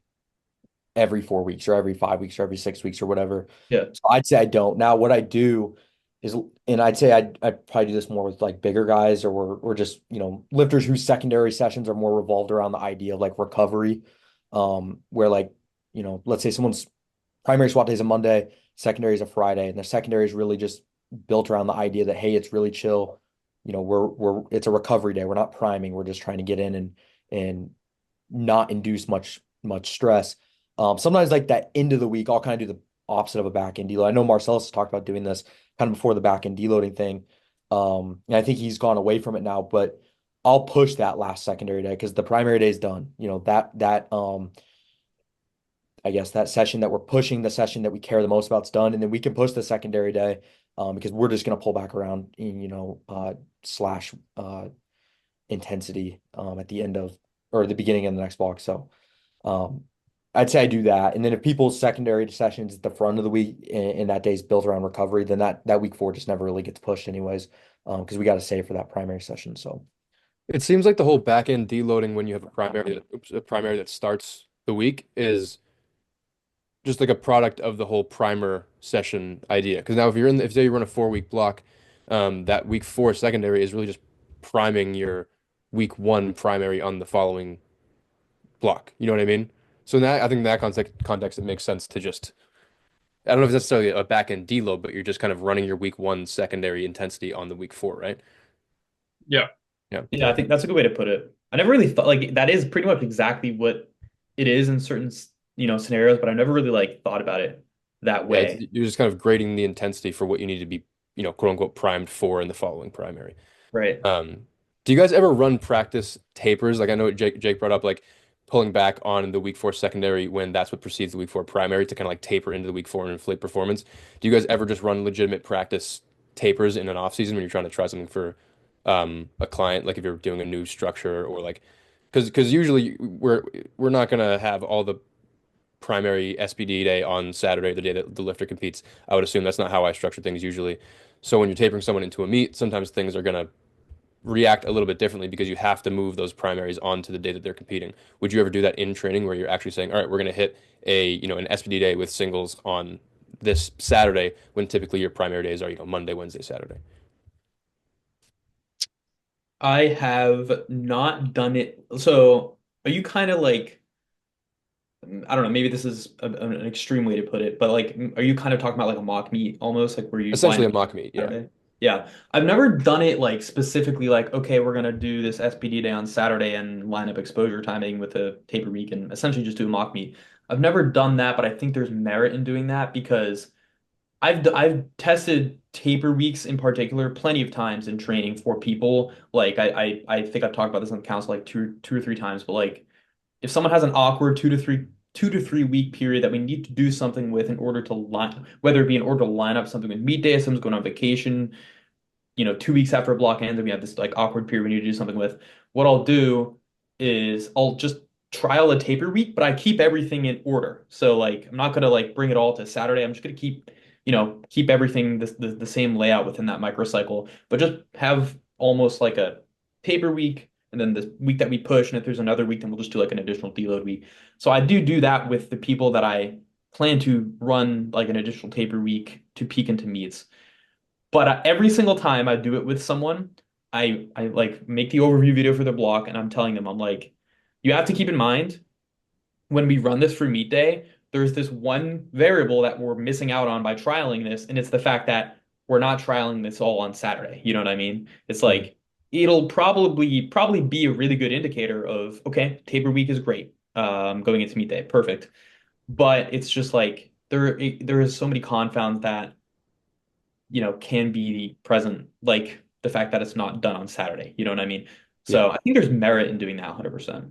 every 4 weeks or every 5 weeks or every 6 weeks or whatever. Yeah. So I'd say I don't. Now, what I do is, and I'd say I'd probably do this more with like bigger guys, or just, lifters whose secondary sessions are more revolved around the idea of like recovery. Where like, let's say someone's primary squat day is a Monday, secondary is a Friday, and the secondary is really just built around the idea that, hey, it's really chill. It's a recovery day. We're not priming. We're just trying to get in and not induce much stress. Sometimes like that end of the week, I'll kind of do the opposite of a back end deload. I know Marcellus has talked about doing this kind of before the back end deloading thing. And I think he's gone away from it now, but I'll push that last secondary day because the primary day is done. That I guess that session that we're pushing, the session that we care the most about is done, and then we can push the secondary day because we're just going to pull back around in, slash intensity at the end of or the beginning of the next block. So um, I'd say I do that. And then if people's secondary sessions at the front of the week and that day's built around recovery, then that week 4 just never really gets pushed anyways. Because we got to save for that primary session. So It seems like the whole back end deloading when you have a primary that starts the week is just like a product of the whole primer session idea. Because now if say you run a 4 week block, that week 4 secondary is really just priming your week 1 primary on the following block. You know what I mean? So in that I think in that context it makes sense to just I don't know if it's necessarily a back end deload, but you're just kind of running your week 1 secondary intensity on the week 4, right? Yeah. Yeah. Yeah, I think that's a good way to put it. I never really thought like that is pretty much exactly what it is in certain, scenarios, but I never really like thought about it that Yeah, way. you're just kind of grading the intensity for what you need to be, quote unquote, primed for in the following primary. Right. Do you guys ever run practice tapers? Like I know Jake brought up like pulling back on the week 4 secondary when that's what precedes the week 4 primary to kind of like taper into the week 4 and inflate performance. Do you guys ever just run legitimate practice tapers in an off season when you're trying to try something for a client, like if you're doing a new structure or like because usually we're not gonna have all the primary SPD day on Saturday, the day that the lifter competes. I would assume that's not how I structure things usually. So when you're tapering someone into a meet, sometimes things are gonna react a little bit differently because you have to move those primaries onto the day that they're competing. Would you ever do that in training where you're actually saying, all right, we're going to hit an SPD day with singles on this Saturday when typically your primary days are, Monday, Wednesday, Saturday? I have not done it. So are you kind of like, I don't know, maybe this is an extreme way to put it, but like, are you kind of talking about like a mock meet almost, like where you line Essentially a up mock meet, yeah. Saturday? Yeah. I've never done it like specifically like, okay, we're gonna do this SPD day on Saturday and line up exposure timing with a taper week and essentially just do a mock meet. I've never done that, but I think there's merit in doing that because I've tested taper weeks in particular plenty of times in training for people. Like I think I've talked about this on the council like two or three times, but like if someone has an awkward 2 to 3 week period that we need to do something with in order to line, whether it be in order to line up something with meet day, if someone's going on vacation, 2 weeks after a block ends and we have this like awkward period we need to do something with, what I'll do is I'll just trial a taper week, but I keep everything in order. So like I'm not gonna like bring it all to Saturday. I'm just gonna keep everything the same layout within that microcycle, but just have almost like a taper week and then the week that we push, and if there's another week, then we'll just do like an additional deload week. So I do that with the people that I plan to run like an additional taper week to peak into meets. But every single time I do it with someone, I like make the overview video for the block, and I'm telling them, I'm like, you have to keep in mind when we run this for meet day, there's this one variable that we're missing out on by trialing this, and it's the fact that we're not trialing this all on Saturday. You know what I mean? It's Mhm. like it'll probably be a really good indicator of okay, taper week is great. Going into meet day, perfect. But it's just like there is so many confounds that can be present, like the fact that it's not done on Saturday. You know what I mean? Yeah. So I think there's merit in doing that 100%.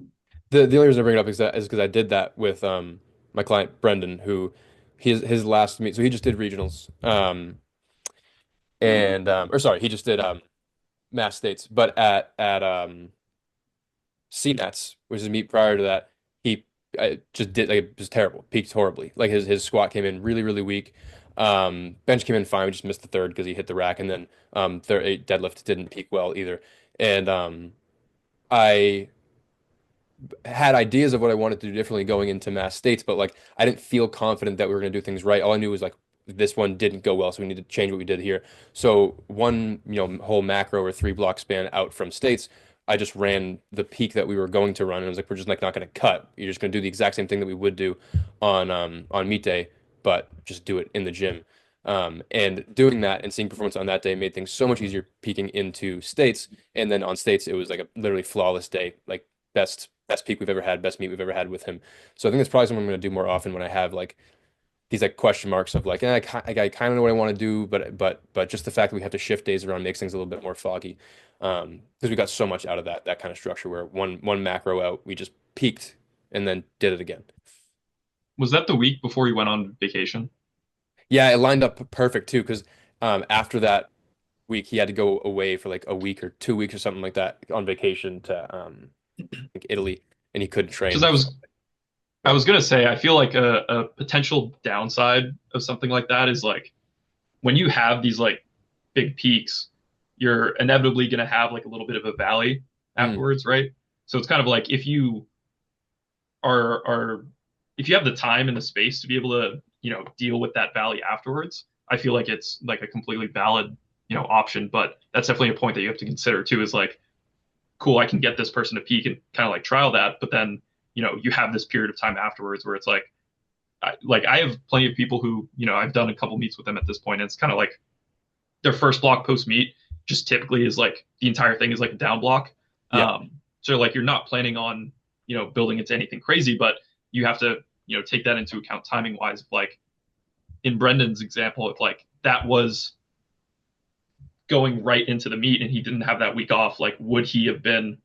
The only reason I bring it up is because I did that with my client Brendan, who his last meet, so he just did regionals, and or sorry, he just did Mass States, but at CNETs, which is a meet prior to that, he just did like it was terrible, peaked horribly. Like his squat came in really really weak. Bench came in fine, we just missed the third because he hit the rack, and then deadlift didn't peak well either. And I had ideas of what I wanted to do differently going into Mass States, but like I didn't feel confident that we were going to do things right. All I knew was like this one didn't go well, so we need to change what we did here. So one, whole macro or 3 block span out from States, I just ran the peak that we were going to run, and I was like, we're just like not going to cut. You're just going to do the exact same thing that we would do on meet day, but just do it in the gym. And doing that and seeing performance on that day made things so much easier peaking into States. And then on States, it was like a literally flawless day, like best peak we've ever had, best meet we've ever had with him. So I think that's probably something I'm going to do more often when I have like these like question marks of like, I kind of know what I want to do, but just the fact that we have to shift days around makes things a little bit more foggy. Because we got so much out of that kind of structure where one macro out, we just peaked and then did it again. Was that the week before you went on vacation? Yeah, it lined up perfect too, because after that week he had to go away for like a week or 2 weeks or something like that on vacation to like Italy, and he couldn't Because train. I was I was gonna say, I feel like a potential downside of something like that is like when you have these like big peaks, you're inevitably gonna have like a little bit of a valley Mm, afterwards, right? So it's kind of like are if you have the time and the space to be able to, deal with that valley afterwards, I feel like it's like a completely valid, option. But that's definitely a point that you have to consider too, is like, cool, I can get this person to peak and kind of like trial that, but then, you have this period of time afterwards where it's like, I have plenty of people who, I've done a couple meets with them at this point, and it's kind of like their first block post meet just typically is like the entire thing is like a down block. yeah. So like you're not planning on, building into anything crazy, but you have to, take that into account timing wise. Like in Brendan's example, if like that was going right into the meet and he didn't have that week off, like would he have been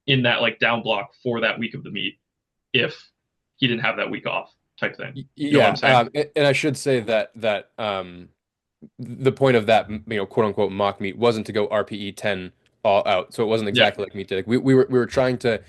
in that like down block for that week of the meet if he didn't have that week off type thing? You know what I'm Yeah. saying? And I should say that the point of that, quote unquote mock meet wasn't to go RPE 10 all out. So it wasn't Yeah. exactly like meet day. Like we were trying to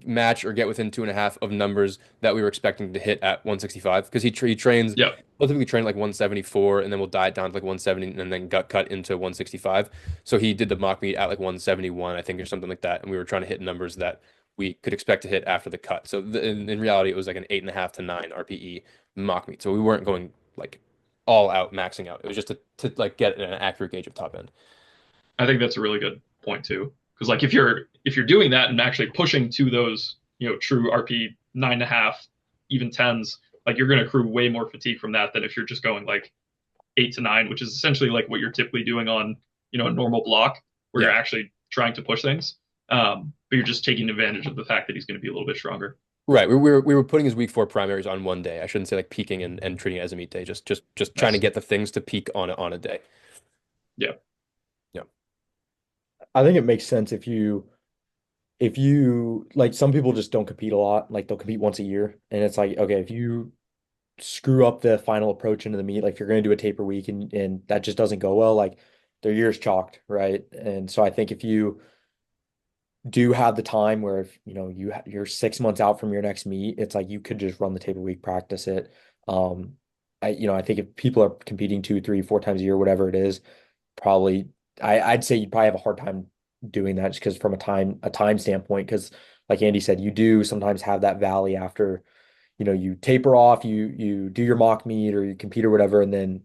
match or get within 2.5 of numbers that we were expecting to hit at 165 because he trains. Yeah. He'll typically train like 174 and then we'll diet down to like 170 and then gut cut into 165. So he did the mock meet at like 171, I think, or something like that. And we were trying to hit numbers that we could expect to hit after the cut. So in reality, it was like an 8.5 to 9 RPE mock meet. So we weren't going like all out maxing out. It was just to like get an accurate gauge of top end. I think that's a really good point too. Because like if you're doing that and actually pushing to those, true RP 9.5, even tens, like you're gonna accrue way more fatigue from that than if you're just going like 8 to 9, which is essentially like what you're typically doing on, a normal block where Yeah. you're actually trying to push things. But you're just taking advantage of the fact that he's going to be a little bit stronger. Right. We were putting his week 4 primaries on one day. I shouldn't say like peaking and treating it as a meet day. Just trying to Nice. get the things to peak on a day. Yeah. Yeah. I think it makes sense if you like some people just don't compete a lot, like they'll compete once a year. And it's like, okay, if you screw up the final approach into the meet, like if you're gonna do a taper week and that just doesn't go well, like their year's chalked, right? And so I think if you do have the time where if you're 6 months out from your next meet, it's like you could just run the taper week, practice it. Um, I think if people are competing 2, 3, 4 times a year, whatever it is, probably I'd say you'd probably have a hard time doing that just because from a time standpoint, because like Andy said, you do sometimes have that valley after, you taper off, you do your mock meet or you compete or whatever, and then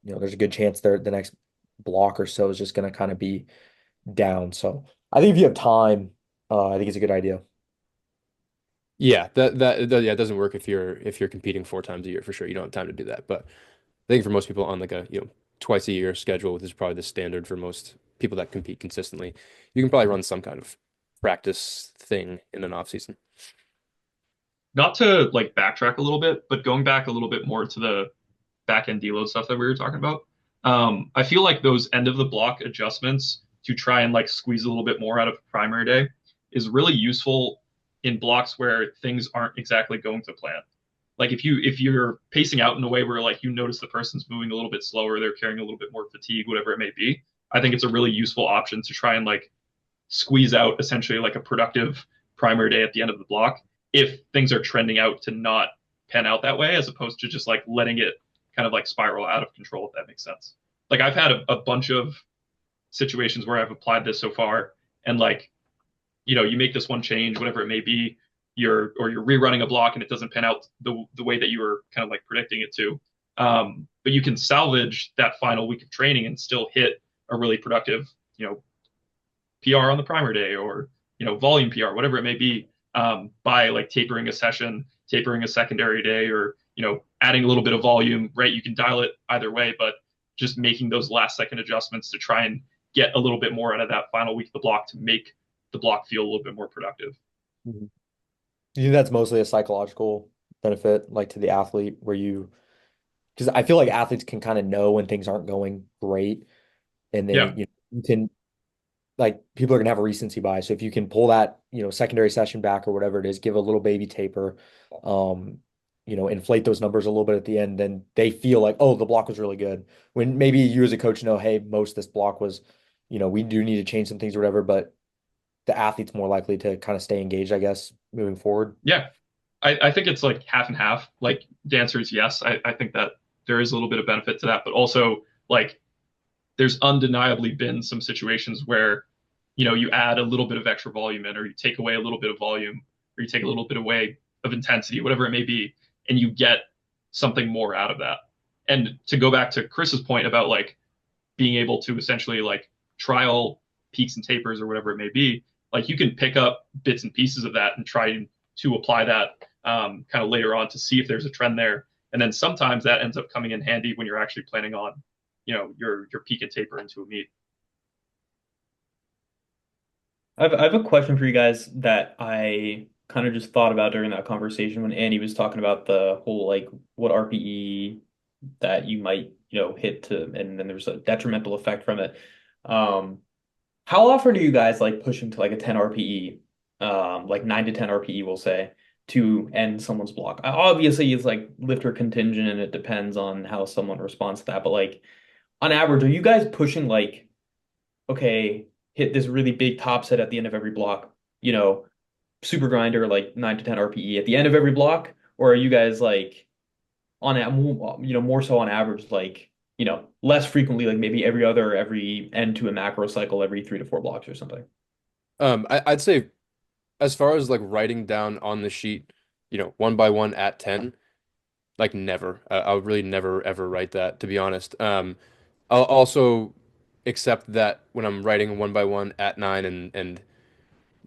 there's a good chance there the next block or so is just gonna kind of be down. So I think if you have time, I think it's a good idea. Yeah, that yeah, it doesn't work if you're competing 4 times a year for sure. You don't have time to do that. But I think for most people on like a twice a year schedule, which is probably the standard for most people that compete consistently, you can probably run some kind of practice thing in an off season. Not to like backtrack a little bit, but going back a little bit more to the back end deload stuff that we were talking about. I feel like those end of the block adjustments to try and like squeeze a little bit more out of primary day is really useful in blocks where things aren't exactly going to plan. Like if you're pacing out in a way where like you notice the person's moving a little bit slower, they're carrying a little bit more fatigue, whatever it may be, I think it's a really useful option to try and like squeeze out essentially like a productive primary day at the end of the block if things are trending out to not pan out that way, as opposed to just like letting it kind of like spiral out of control, if that makes sense. Like I've had a bunch of situations where I've applied this so far, and like, you make this one change, whatever it may be, you're rerunning a block and it doesn't pan out the way that you were kind of like predicting it to. But you can salvage that final week of training and still hit a really productive, PR on the primer day, or volume PR, whatever it may be, by like tapering a session, tapering a secondary day, or adding a little bit of volume. Right, you can dial it either way, but just making those last second adjustments to try and get a little bit more out of that final week of the block to make the block feel a little bit more productive. Mhm. Do you think that's mostly a psychological benefit, like to the athlete, because I feel like athletes can kind of know when things aren't going great, and Yeah, then you can like people are gonna have a recency bias. So if you can pull that, secondary session back or whatever it is, give a little baby taper, um, inflate those numbers a little bit at the end, then they feel like, oh, the block was really good. When maybe you as a coach know, hey, most of this block was, we do need to change some things or whatever, but the athlete's more likely to kind of stay engaged, I guess, moving forward. yeah. I think it's like half and half. Like the answer is yes. I think that there is a little bit of benefit to that, but also like there's undeniably been some situations where, you add a little bit of extra volume in, or you take away a little bit of volume, or you take a little bit away of intensity, whatever it may be, and you get something more out of that. And to go back to Chris's point about like being able to essentially like trial peaks and tapers or whatever it may be, like you can pick up bits and pieces of that and try to apply that kind of later on to see if there's a trend there. And then sometimes that ends up coming in handy when you're actually planning on, your peak and taper into a meet. I have a question for you guys that I kind of just thought about during that conversation when Andy was talking about the whole like what RPE that you might, hit to, and then there's a detrimental effect from it. Um, how often are you guys like pushing to like a 10 RPE, like 9 to 10 RPE, we'll say, to end someone's block? Obviously, it's like lifter contingent and it depends on how someone responds to that, but like on average, are you guys pushing like, okay, hit this really big top set at the end of every block, super grinder like 9 to 10 RPE at the end of every block? Or are you guys like more so on average, like, less frequently, like maybe every end to a macro cycle every 3 to 4 blocks or something? I'd say as far as like writing down on the sheet, one by one at 10, like never. I would really never ever write that, to be honest. I'll also accept that when I'm writing one by one at 9 and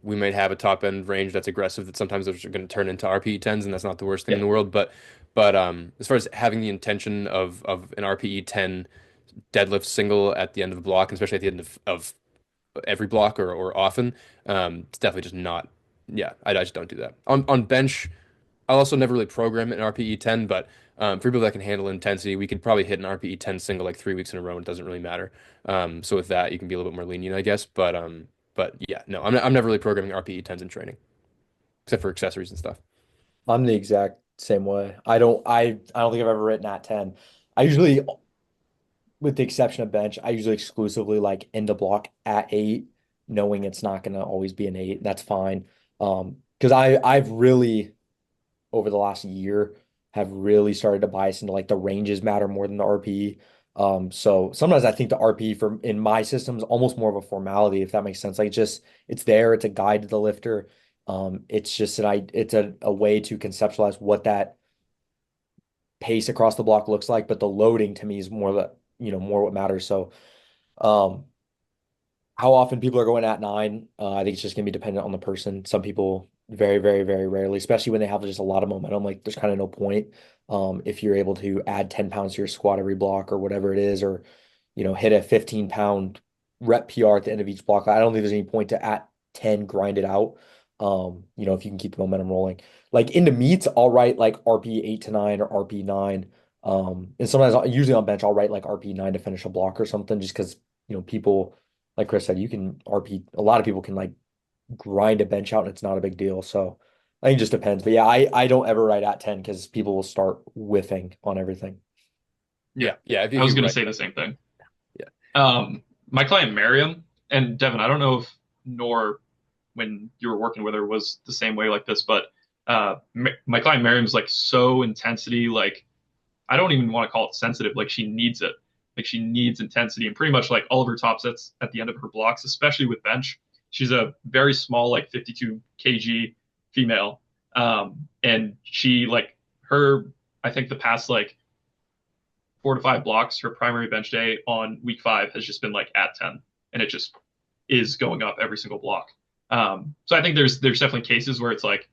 we might have a top end range that's aggressive that sometimes those are going to turn into RPE 10s and that's not the worst thing in Yeah. the world. But as far as having the intention of an RPE 10 deadlift single at the end of a block, and especially at the end of every block or often, it's definitely just not. Yeah, I just don't do that. On bench, I'll also never really program an RPE 10, but for people that can handle intensity, we could probably hit an RPE 10 single like 3 weeks in a row, and it doesn't really matter. So with that, you can be a little bit more lenient, I guess. But yeah, no, I'm never really programming RPE 10s in training, except for accessories and stuff. I'm the exact same way. I don't think I've ever written at 10. I usually, with the exception of bench, I usually exclusively like end a block at 8, knowing it's not gonna always be an 8. That's fine. Because I've really over the last year have really started to bias into like the ranges matter more than the RPE. So sometimes I think the RPE for in my system is almost more of a formality, if that makes sense. Like it's there, it's a guide to the lifter. It's just it's a way to conceptualize what that pace across the block looks like, but the loading to me is more more what matters. So um how often people are going at 9, I think it's just gonna be dependent on the person. Some people very, very, very rarely, especially when they have just a lot of momentum. Like there's kind of no point. If you're able to add 10 pounds to your squat every block or whatever it is, or hit a 15-pound rep PR at the end of each block. I don't think there's any point to at 10 grind it out. If you can keep the momentum rolling. Like into meets, I'll write like RP 8 to 9 or RP 9. And sometimes usually on bench, I'll write like RP 9 to finish a block or something, just because people, like Chris said, you can RP. A lot of people can like grind a bench out and it's not a big deal. So I think it just depends. But yeah, I don't ever write at 10 because people will start whiffing on everything. Yeah, yeah. I If was you going to write say the that, same thing. yeah. My client Miriam and Devin, I don't know if Nor, when you were working with her, was the same way like this, but my client Miriam's like so intensity, like I don't even want to call it sensitive. Like she needs it. Like she needs intensity, and pretty much like all of her top sets at the end of her blocks, especially with bench. She's a very small, like 52 kg female, and she like her. I think the past like 4 to 5 blocks, her primary bench day on week 5 has just been like at 10, and it just is going up every single block. So I think there's definitely cases where it's like,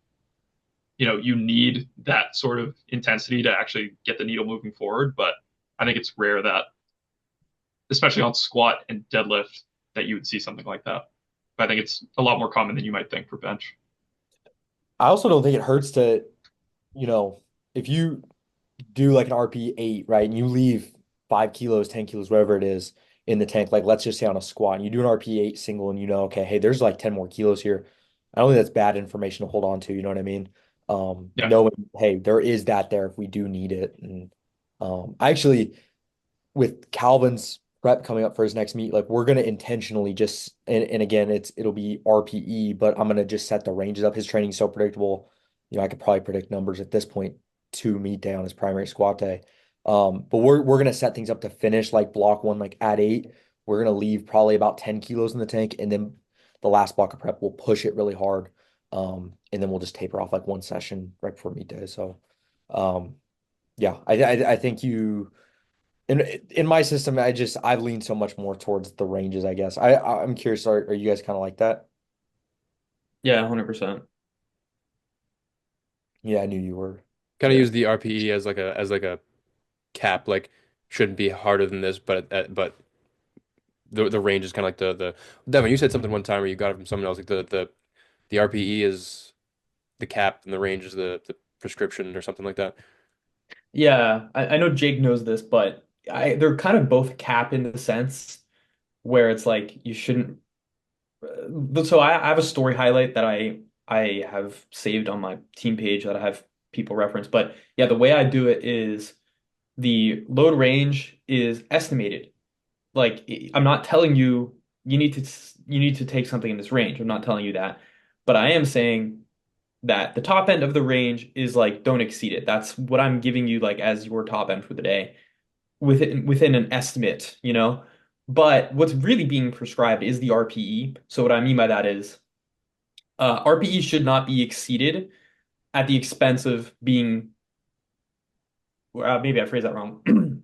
you need that sort of intensity to actually get the needle moving forward. But I think it's rare that, especially on squat and deadlift, that you would see something like that. But I think it's a lot more common than you might think for bench. I also don't think it hurts to, you know, if you do like an RP 8, right, and you leave 5 kilos, 10 kilos, whatever it is in the tank, like let's just say on a squat, and you do an RP 8 single and okay, hey, there's like 10 more kilos here. I don't think that's bad information to hold on to, you know what I mean? Yeah. Knowing, hey, there is that there if we do need it. And I actually, with Calvin's prep coming up for his next meet, like we're gonna intentionally and again it'll be RPE, but I'm gonna just set the ranges up. His training's so predictable. I could probably predict numbers at this point to meet day on his primary squat day. But we're gonna set things up to finish like block one like at 8. We're gonna leave probably about 10 kilos in the tank, and then the last block of prep we'll push it really hard. And then we'll just taper off like one session right before meet day. So yeah, I think you in my system, I've leaned so much more towards the ranges, I guess. I'm curious, are you guys kind of like that? Yeah, 100%. Yeah, I knew you were. Kind of Yeah. use the RPE as like a cap, like shouldn't be harder than this, but the range is kind of like the Devin, you said something one time where you got it from someone else, like the RPE is the cap and the range is the prescription or something like that. Yeah, I know Jake knows this, but they're kind of both cap in the sense where it's like you shouldn't. So I have a story highlight that I have saved on my team page that I have people reference. But yeah, the way I do it is the load range is estimated. Like I'm not telling you you need to take something in this range. I'm not telling you that, but I am saying that the top end of the range is like don't exceed it. That's what I'm giving you like as your top end for the day within an estimate, you know? But what's really being prescribed is the RPE. So what I mean by that is RPE should not be exceeded at the expense of being maybe I phrased that wrong.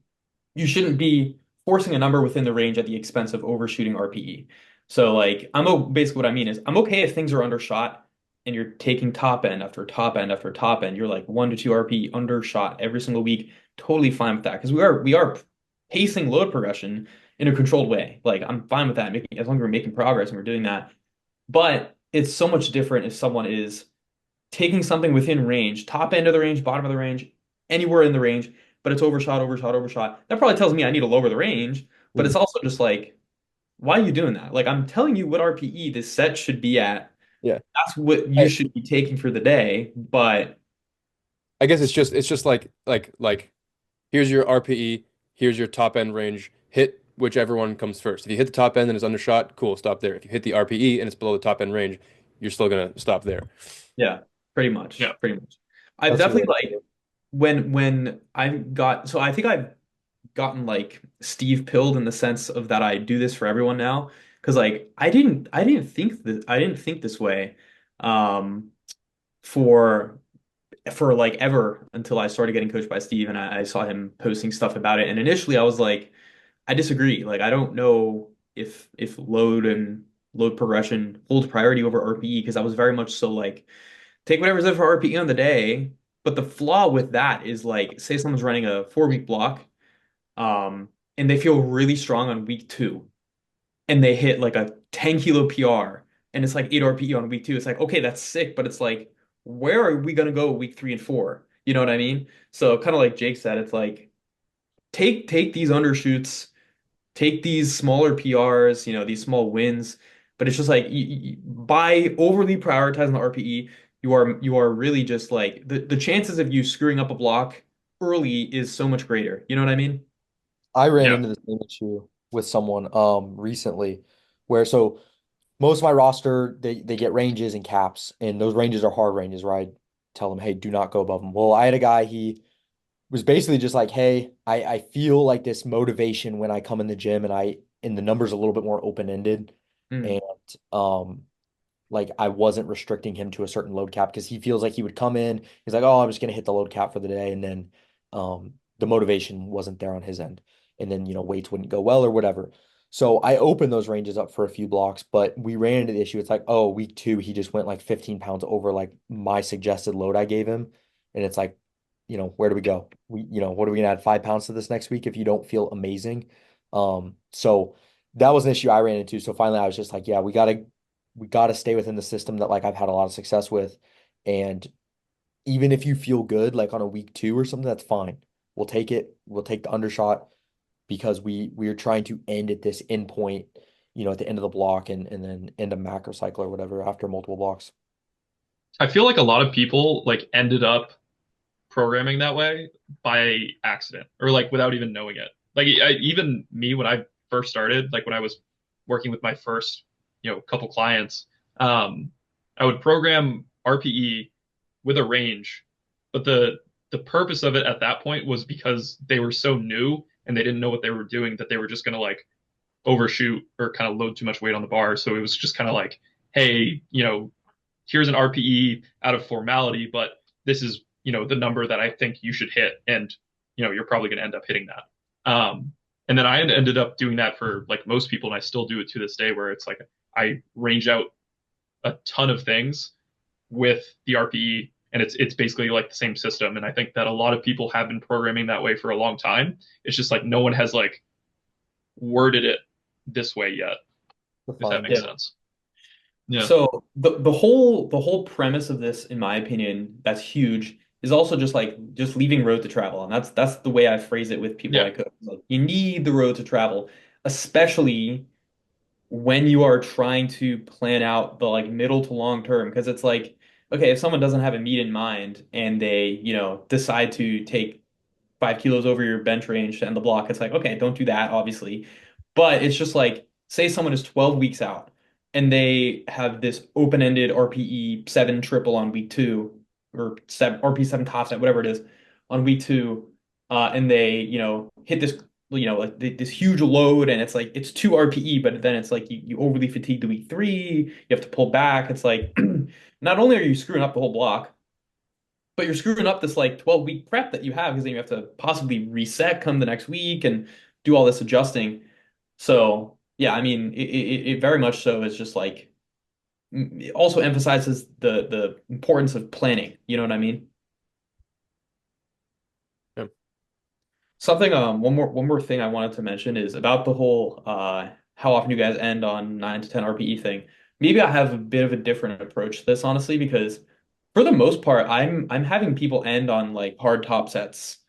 You shouldn't be forcing a number within the range at the expense of overshooting RPE. So like basically what I mean is I'm okay if things are undershot and you're taking top end after top end after top end. You're like 1 to 2 RPE undershot every single week. Totally fine with that because we are pacing load progression in a controlled way. Like I'm fine with that, making as long as we're making progress and we're doing that. But it's so much different if someone is taking something within range, top end of the range, bottom of the range, anywhere in the range, but it's overshot, overshot, overshot. That probably tells me I need to lower the range, but it's Mhm. also just like, why are you doing that? Like, I'm telling you what RPE this set should be at. Yeah. That's what you I, should be taking for the day. But I guess it's just like here's your RPE, here's your top end range. Hit whichever one comes first. If you hit the top end and it's undershot, cool, stop there. If you hit the RPE and it's below the top end range, you're still gonna stop there. yeah, pretty much, Yeah. pretty much. I've that's a good way definitely to put like it. when I've got so I think I've gotten like Steve pilled in the sense of that I do this for everyone now because like I didn't think this way um for like ever until I started getting coached by Steve and I saw him posting stuff about it and initially I was like I disagree like I don't know if load progression holds priority over RPE because I was very much so like take whatever's there for RPE on the day but the flaw with that is like say someone's running a 4 week block um, and they feel really strong on week 2, and they hit like a 10 kilo PR, and it's like 8 RPE on week 2. It's like, okay, that's sick, but it's like, where are we gonna go week 3 and 4? You know what I mean? So kind of like Jake said, it's like take these undershoots, take these smaller PRs, these small wins, but it's just like by overly prioritizing the RPE, you are really just like the chances of you screwing up a block early is so much greater. You know what I mean? I ran Yeah. into the same issue with someone recently where so most of my roster they get ranges and caps, and those ranges are hard ranges where I tell them, hey, do not go above them. Well, I had a guy, he was basically just like, hey, I feel like this motivation when I come in the gym and the numbers a little bit more open-ended. Mm. And um like I wasn't restricting him to a certain load cap because he feels like he would come in, he's like, oh, I'm just gonna hit the load cap for the day, and then the motivation wasn't there on his end. And then, weights wouldn't go well or whatever. So I opened those ranges up for a few blocks, but we ran into the issue. It's like, oh, week 2, he just went like 15 pounds over like my suggested load I gave him. And it's like, where do we go? What are we gonna add 5 pounds to this next week if you don't feel amazing? So that was an issue I ran into. So finally I was just like, yeah, we gotta stay within the system that like I've had a lot of success with. And even if you feel good, like on a week 2 or something, that's fine. We'll take it. We'll take the undershot because we are trying to end at this end point, at the end of the block and then end a macro cycle or whatever after multiple blocks. I feel like a lot of people like ended up programming that way by accident or like without even knowing it. Like even me when I first started, like when I was working with my first, couple clients, I would program RPE with a range, but the purpose of it at that point was because they were so new and they didn't know what they were doing that they were just gonna like overshoot or kind of load too much weight on the bar. So it was just kind of like, hey, here's an RPE out of formality, but this is, the number that I think you should hit. And, you're probably going to end up hitting that. And then I ended up doing that for like most people, and I still do it to this day, where it's like I range out a ton of things with the RPE, and it's basically like the same system. And I think that a lot of people have been programming that way for a long time. It's just like no one has like worded it this way yet, if that Defined. makes Yeah. sense. Yeah. So the whole premise of this, in my opinion, that's huge, is also just leaving road to travel. And that's the way I phrase it with people Yeah. I coach. Like, you need the road to travel, especially when you are trying to plan out the like middle to long term. Because it's like, okay, if someone doesn't have a meet in mind and they, decide to take 5 kilos over your bench range to end the block, it's like, okay, don't do that, obviously. But it's just like, say someone is 12 weeks out and they have this open-ended RPE 7 triple on week two, or seven RPE 7 topset, whatever it is, on week two, and they, hit this, like this huge load, and it's like it's 2 RPE, but then it's like you overly fatigue the week three, you have to pull back. It's like not only are you screwing up the whole block, but you're screwing up this like 12-week prep that you have, because then you have to possibly reset come the next week and do all this adjusting. So yeah, I mean, it very much so is just like, it also emphasizes the importance of planning. You know what I mean? Yeah. Something one more thing I wanted to mention is about the whole how often you guys end on 9 to 10 RPE thing. Maybe I have a bit of a different approach to this, honestly, because for the most part, I'm having people end on like hard top sets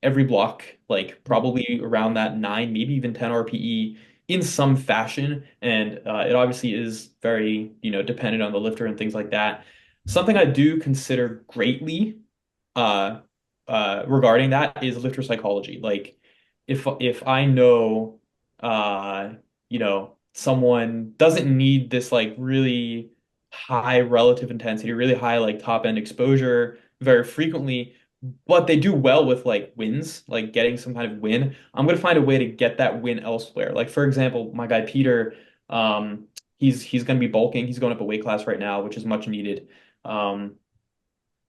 every block, like probably around that 9, maybe even 10 RPE in some fashion. And it obviously is very, dependent on the lifter and things like that. Something I do consider greatly uh regarding that is lifter psychology. Like, if I know someone doesn't need this like really high relative intensity, really high like top end exposure very frequently, but they do well with like wins, like getting some kind of win, I'm gonna find a way to get that win elsewhere. Like, for example, my guy Peter, he's gonna be bulking, he's going up a weight class right now, which is much needed. Um,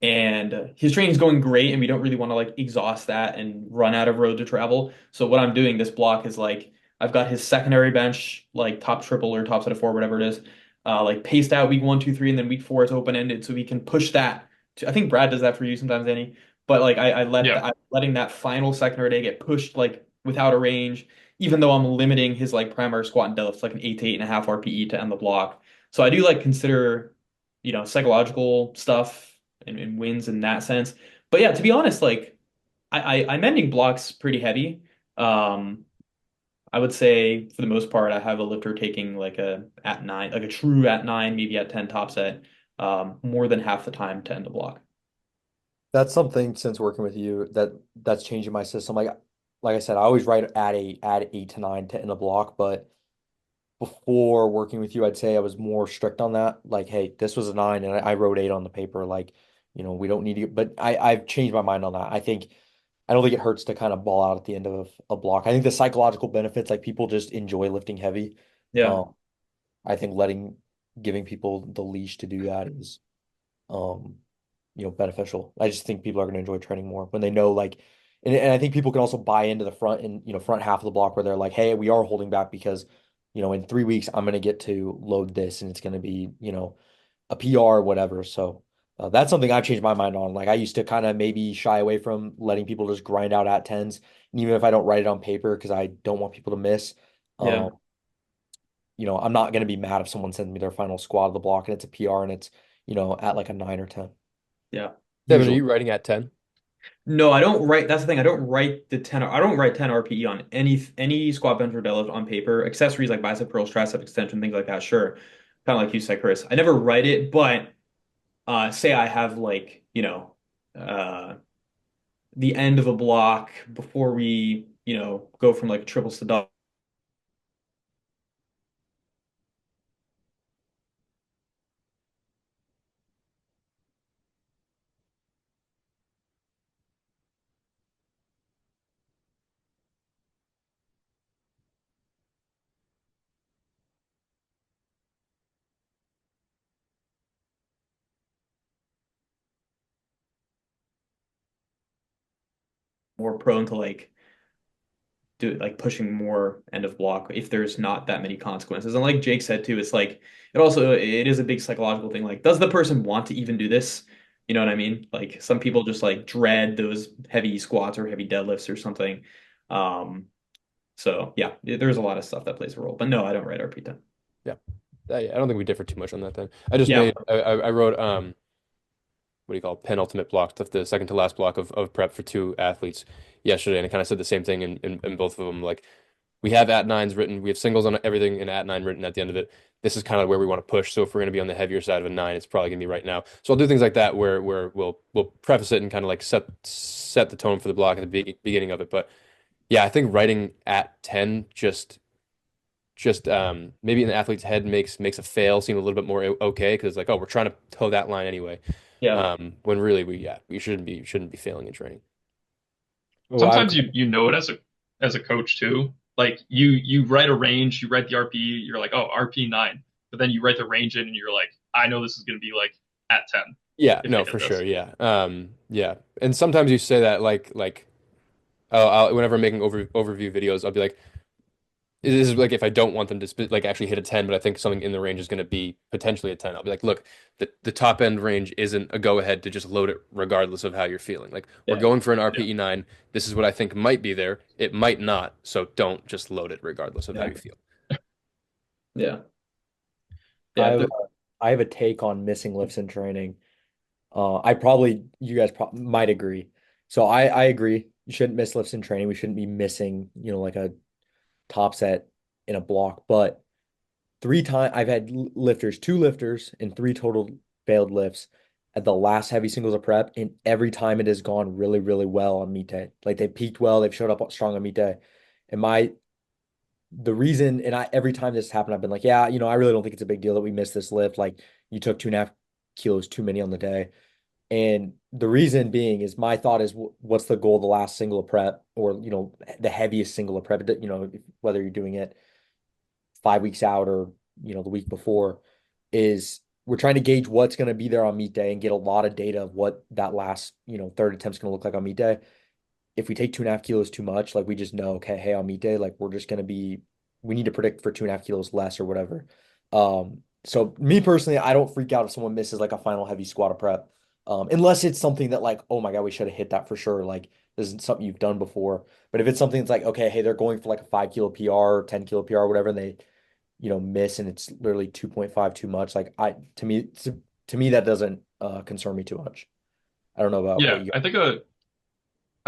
and his training's going great, and we don't really want to like exhaust that and run out of road to travel. So what I'm doing this block is like, I've got his secondary bench, like top triple or top set of four, whatever it is, like paced out week one, two, three, and then week four is open ended, so we can push that to, I think Brad does that for you sometimes, Danny. But like, Yeah. I'm letting that final secondary day get pushed like without a range, even though I'm limiting his like primary squat and deadlift like an 8 to 8.5 RPE to end the block. So I do like consider, psychological stuff and wins in that sense. But yeah, to be honest, like, I'm ending blocks pretty heavy. Um, I would say for the most part, I have a lifter taking like a at nine, like a true at nine, maybe at 10 top set, more than half the time to end the block. That's something since working with you that's changing my system. Like I said, I always write add 8 to 9 to end the block, but before working with you, I'd say I was more strict on that. Like, hey, this was a 9 and I wrote 8 on the paper. Like, we don't need to, but I've changed my mind on that. I don't think it hurts to kind of ball out at the end of a block. I think the psychological benefits, like people just enjoy lifting heavy. Yeah. Um, I think giving people the leash to do that is, um, beneficial. I just think people are going to enjoy training more when they know, like, and I think people can also buy into the front and, front half of the block where they're like, hey, we are holding back because, in 3 weeks, I'm going to get to load this and it's going to be, a PR or whatever. So that's something I've changed my mind on. Like, I used to kind of maybe shy away from letting people just grind out at tens. And even if I don't write it on paper, because I don't want people to miss, Yeah. um, I'm not going to be mad if someone sends me their final squat of the block and it's a PR and it's, at like a 9 or 10. Yeah. Devin, are Usually. you writing at 10? No, I don't write. That's the thing. I don't write the 10. I don't write 10 RPE on any squat, bench, or deadlift on paper. Accessories like bicep curls, tricep extension, things like that. Sure, kind of like you said, Chris. I never write it, but say I have like, uh, the end of a block before we, go from like triples to double. more prone to like do like pushing more end of block if there's not that many consequences. And like Jake said too, it's like it is a big psychological thing. Like, does the person want to even do this? You know what I mean? Like some people just like dread those heavy squats or heavy deadlifts or something. Um, so yeah, there's a lot of stuff that plays a role. But no, I don't write RP10. Yeah. I don't think we differ too much on that then. I just Yeah. made I wrote what do you call it? Penultimate block, the second to last block of prep for two athletes yesterday, and I kind of said the same thing in both of them. Like we have at nines written, we have singles on everything and at nine written at the end of it. This is kind of where we want to push. So if we're going to be on the heavier side of a nine, it's probably going to be right now. So I'll do things like that where we'll preface it and kind of like set the tone for the block at the beginning of it. But yeah, I think writing at 10 just maybe in the athlete's head makes a fail seem a little bit more okay because like, oh, we're trying to toe that line anyway. Yeah. When really we shouldn't be failing in training. Oh, I have Sometimes you know it as a coach too. Like you write a range, you write the RP, you're like, oh, RP 9. But then you write the range in and you're like, I know this is gonna be like at 10 Yeah, if I no, hit for this. sure. Yeah. Yeah. And sometimes you say that like whenever I'm making overview videos, I'll be like, this is like if I don't want them to like actually hit a 10, but I think something in the range is going to be potentially a 10. I'll be like, look, the top end range isn't a go ahead to just load it regardless of how you're feeling. Like we're Yeah. going for an Yeah. RPE 9. This is what I think might be there. It might not. So don't just load it regardless of how Yeah. you feel. Yeah. I Yeah. have I have a take on missing lifts in training. You guys might agree. So I agree. You shouldn't miss lifts in training. We shouldn't be missing, like a top set in a block. But I've had two lifters, and three total failed lifts at the last heavy singles of prep, and every time it has gone really, really well on meet day. Like they peaked well, they've showed up strong on meet day. And the reason, and every time this happened, I've been like, yeah, I really don't think it's a big deal that we missed this lift. Like you took 2.5 kilos too many on the day. And the reason being is my thought is what's the goal of the last single of prep, or the heaviest single of prep, whether you're doing it 5 weeks out or the week before, is we're trying to gauge what's going to be there on meet day and get a lot of data of what that last third attempt is going to look like on meet day. If we take 2.5 kilos too much, like we just know, okay, hey, on meet day, like we need to predict for 2.5 kilos less or whatever. So me personally, I don't freak out if someone misses like a final heavy squat of prep, unless it's something that like, oh my God, we should have hit that for sure. Like this isn't something you've done before. But if it's something that's like, okay, hey, they're going for like a 5 kilo PR, 10 kilo PR, whatever, and they miss and it's literally 2.5 too much. Like to me that doesn't concern me too much. I don't know about what Yeah, you. I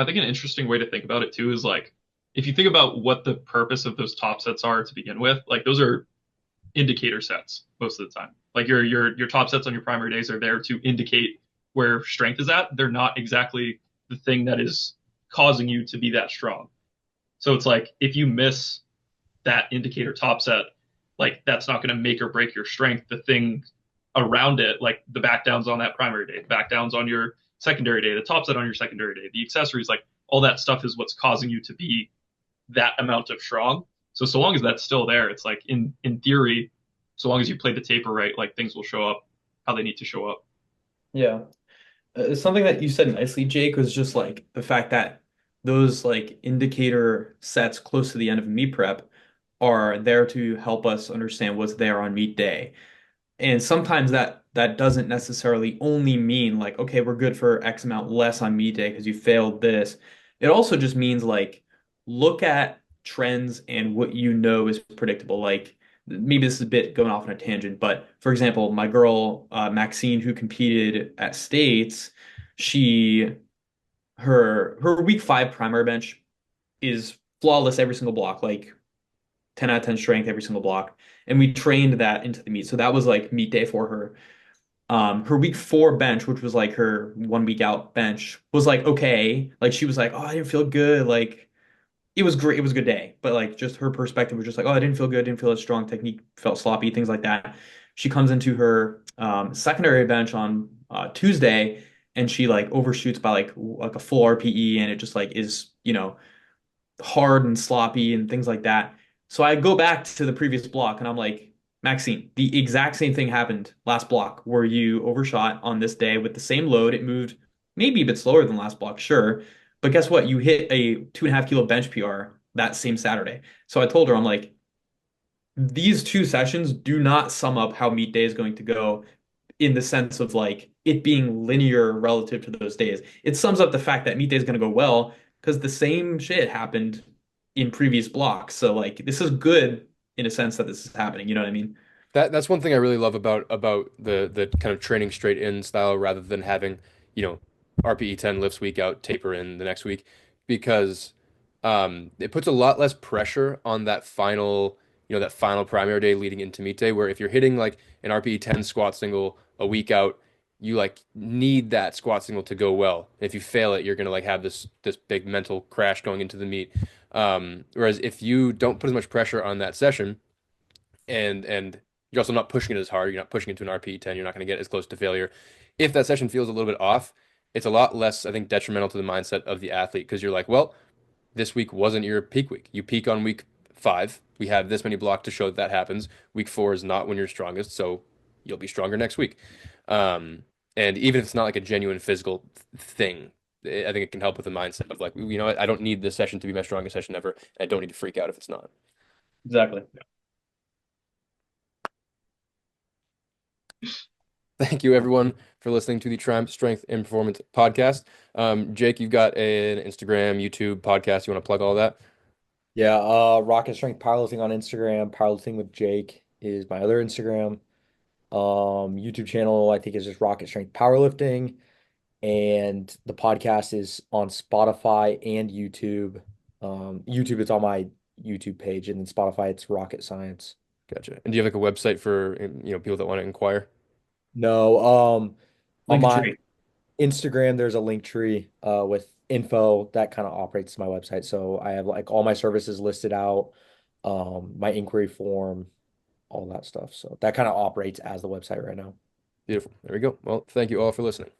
think an interesting way to think about it too is like if you think about what the purpose of those top sets are to begin with, like those are indicator sets most of the time. Like your top sets on your primary days are there to indicate where strength is at. They're not exactly the thing that is causing you to be that strong. So it's like if you miss that indicator top set, like that's not going to make or break your strength. The thing around it, like the back downs on that primary day, the back downs on your secondary day, the top set on your secondary day, the accessories, like all that stuff is what's causing you to be that amount of strong. So long as that's still there, it's like in theory, so long as you play the taper right, like things will show up how they need to show up. Yeah. Something that you said nicely, Jake, was just like the fact that those like indicator sets close to the end of meet prep are there to help us understand what's there on meet day. And sometimes that doesn't necessarily only mean like, okay, we're good for X amount less on meet day because you failed this. It also just means like look at trends and what you know is predictable. Like maybe this is a bit going off on a tangent, but for example, my girl Maxine, who competed at States, she her week 5 primary bench is flawless every single block, like 10 out of 10 strength every single block. And we trained that into the meet. So that was like meet day for her. Her week 4 bench, which was like her 1 week out bench, was like okay. Like she was like, oh, I didn't feel good. Like it was great. It was a good day. But like just her perspective was just like, oh, I didn't feel good, didn't feel as strong, technique felt sloppy, things like that. She comes into her secondary bench on Tuesday and she like overshoots by like a full RPE and it just like is, hard and sloppy and things like that. So I go back to the previous block and I'm like, Maxine, the exact same thing happened last block where you overshot on this day with the same load. It moved maybe a bit slower than last block, sure, But guess what? You hit a 2.5 kilo bench PR that same Saturday. So I told her, I'm like, these two sessions do not sum up how meet day is going to go in the sense of like it being linear relative to those days. It sums up the fact that meet day is going to go well because the same shit happened in previous blocks. So like this is good in a sense that this is happening. You know what I mean? That's one thing I really love about the kind of training straight in style rather than having, RPE 10 lifts week out, taper in the next week, because it puts a lot less pressure on that final primary day leading into meet day, where if you're hitting like an RPE 10 squat single a week out, you like need that squat single to go well. If you fail it, you're gonna like have this big mental crash going into the meet. Whereas if you don't put as much pressure on that session, and you're also not pushing it as hard. You're not pushing it to an RPE 10. You're not going to get as close to failure. If that session feels a little bit off, it's a lot less, I think, detrimental to the mindset of the athlete because you're like, well, this week wasn't your peak week. You peak on week 5. We have this many blocks to show that that happens. Week 4 is not when you're strongest, so you'll be stronger next week. And even if it's not like a genuine physical thing, I think it can help with the mindset of like, I don't need this session to be my strongest session ever. I don't need to freak out if it's not. Exactly. Thank you, everyone, for listening to the Triumph Strength and Performance podcast. Jake, you've got an Instagram, YouTube podcast. You want to plug all that? Yeah, Rocket Strength Powerlifting on Instagram. Powerlifting with Jake is my other Instagram. YouTube channel, I think, is just Rocket Strength Powerlifting. And the podcast is on Spotify and YouTube. YouTube, it's on my YouTube page, and then Spotify, it's Rocket Science. Gotcha. And do you have like a website for people that want to inquire? No, on Link my tree. Instagram, there's a link tree with info that kind of operates my website. So I have like all my services listed out, my inquiry form, all that stuff. So that kind of operates as the website right now. Beautiful. There we go. Well, thank you all for listening.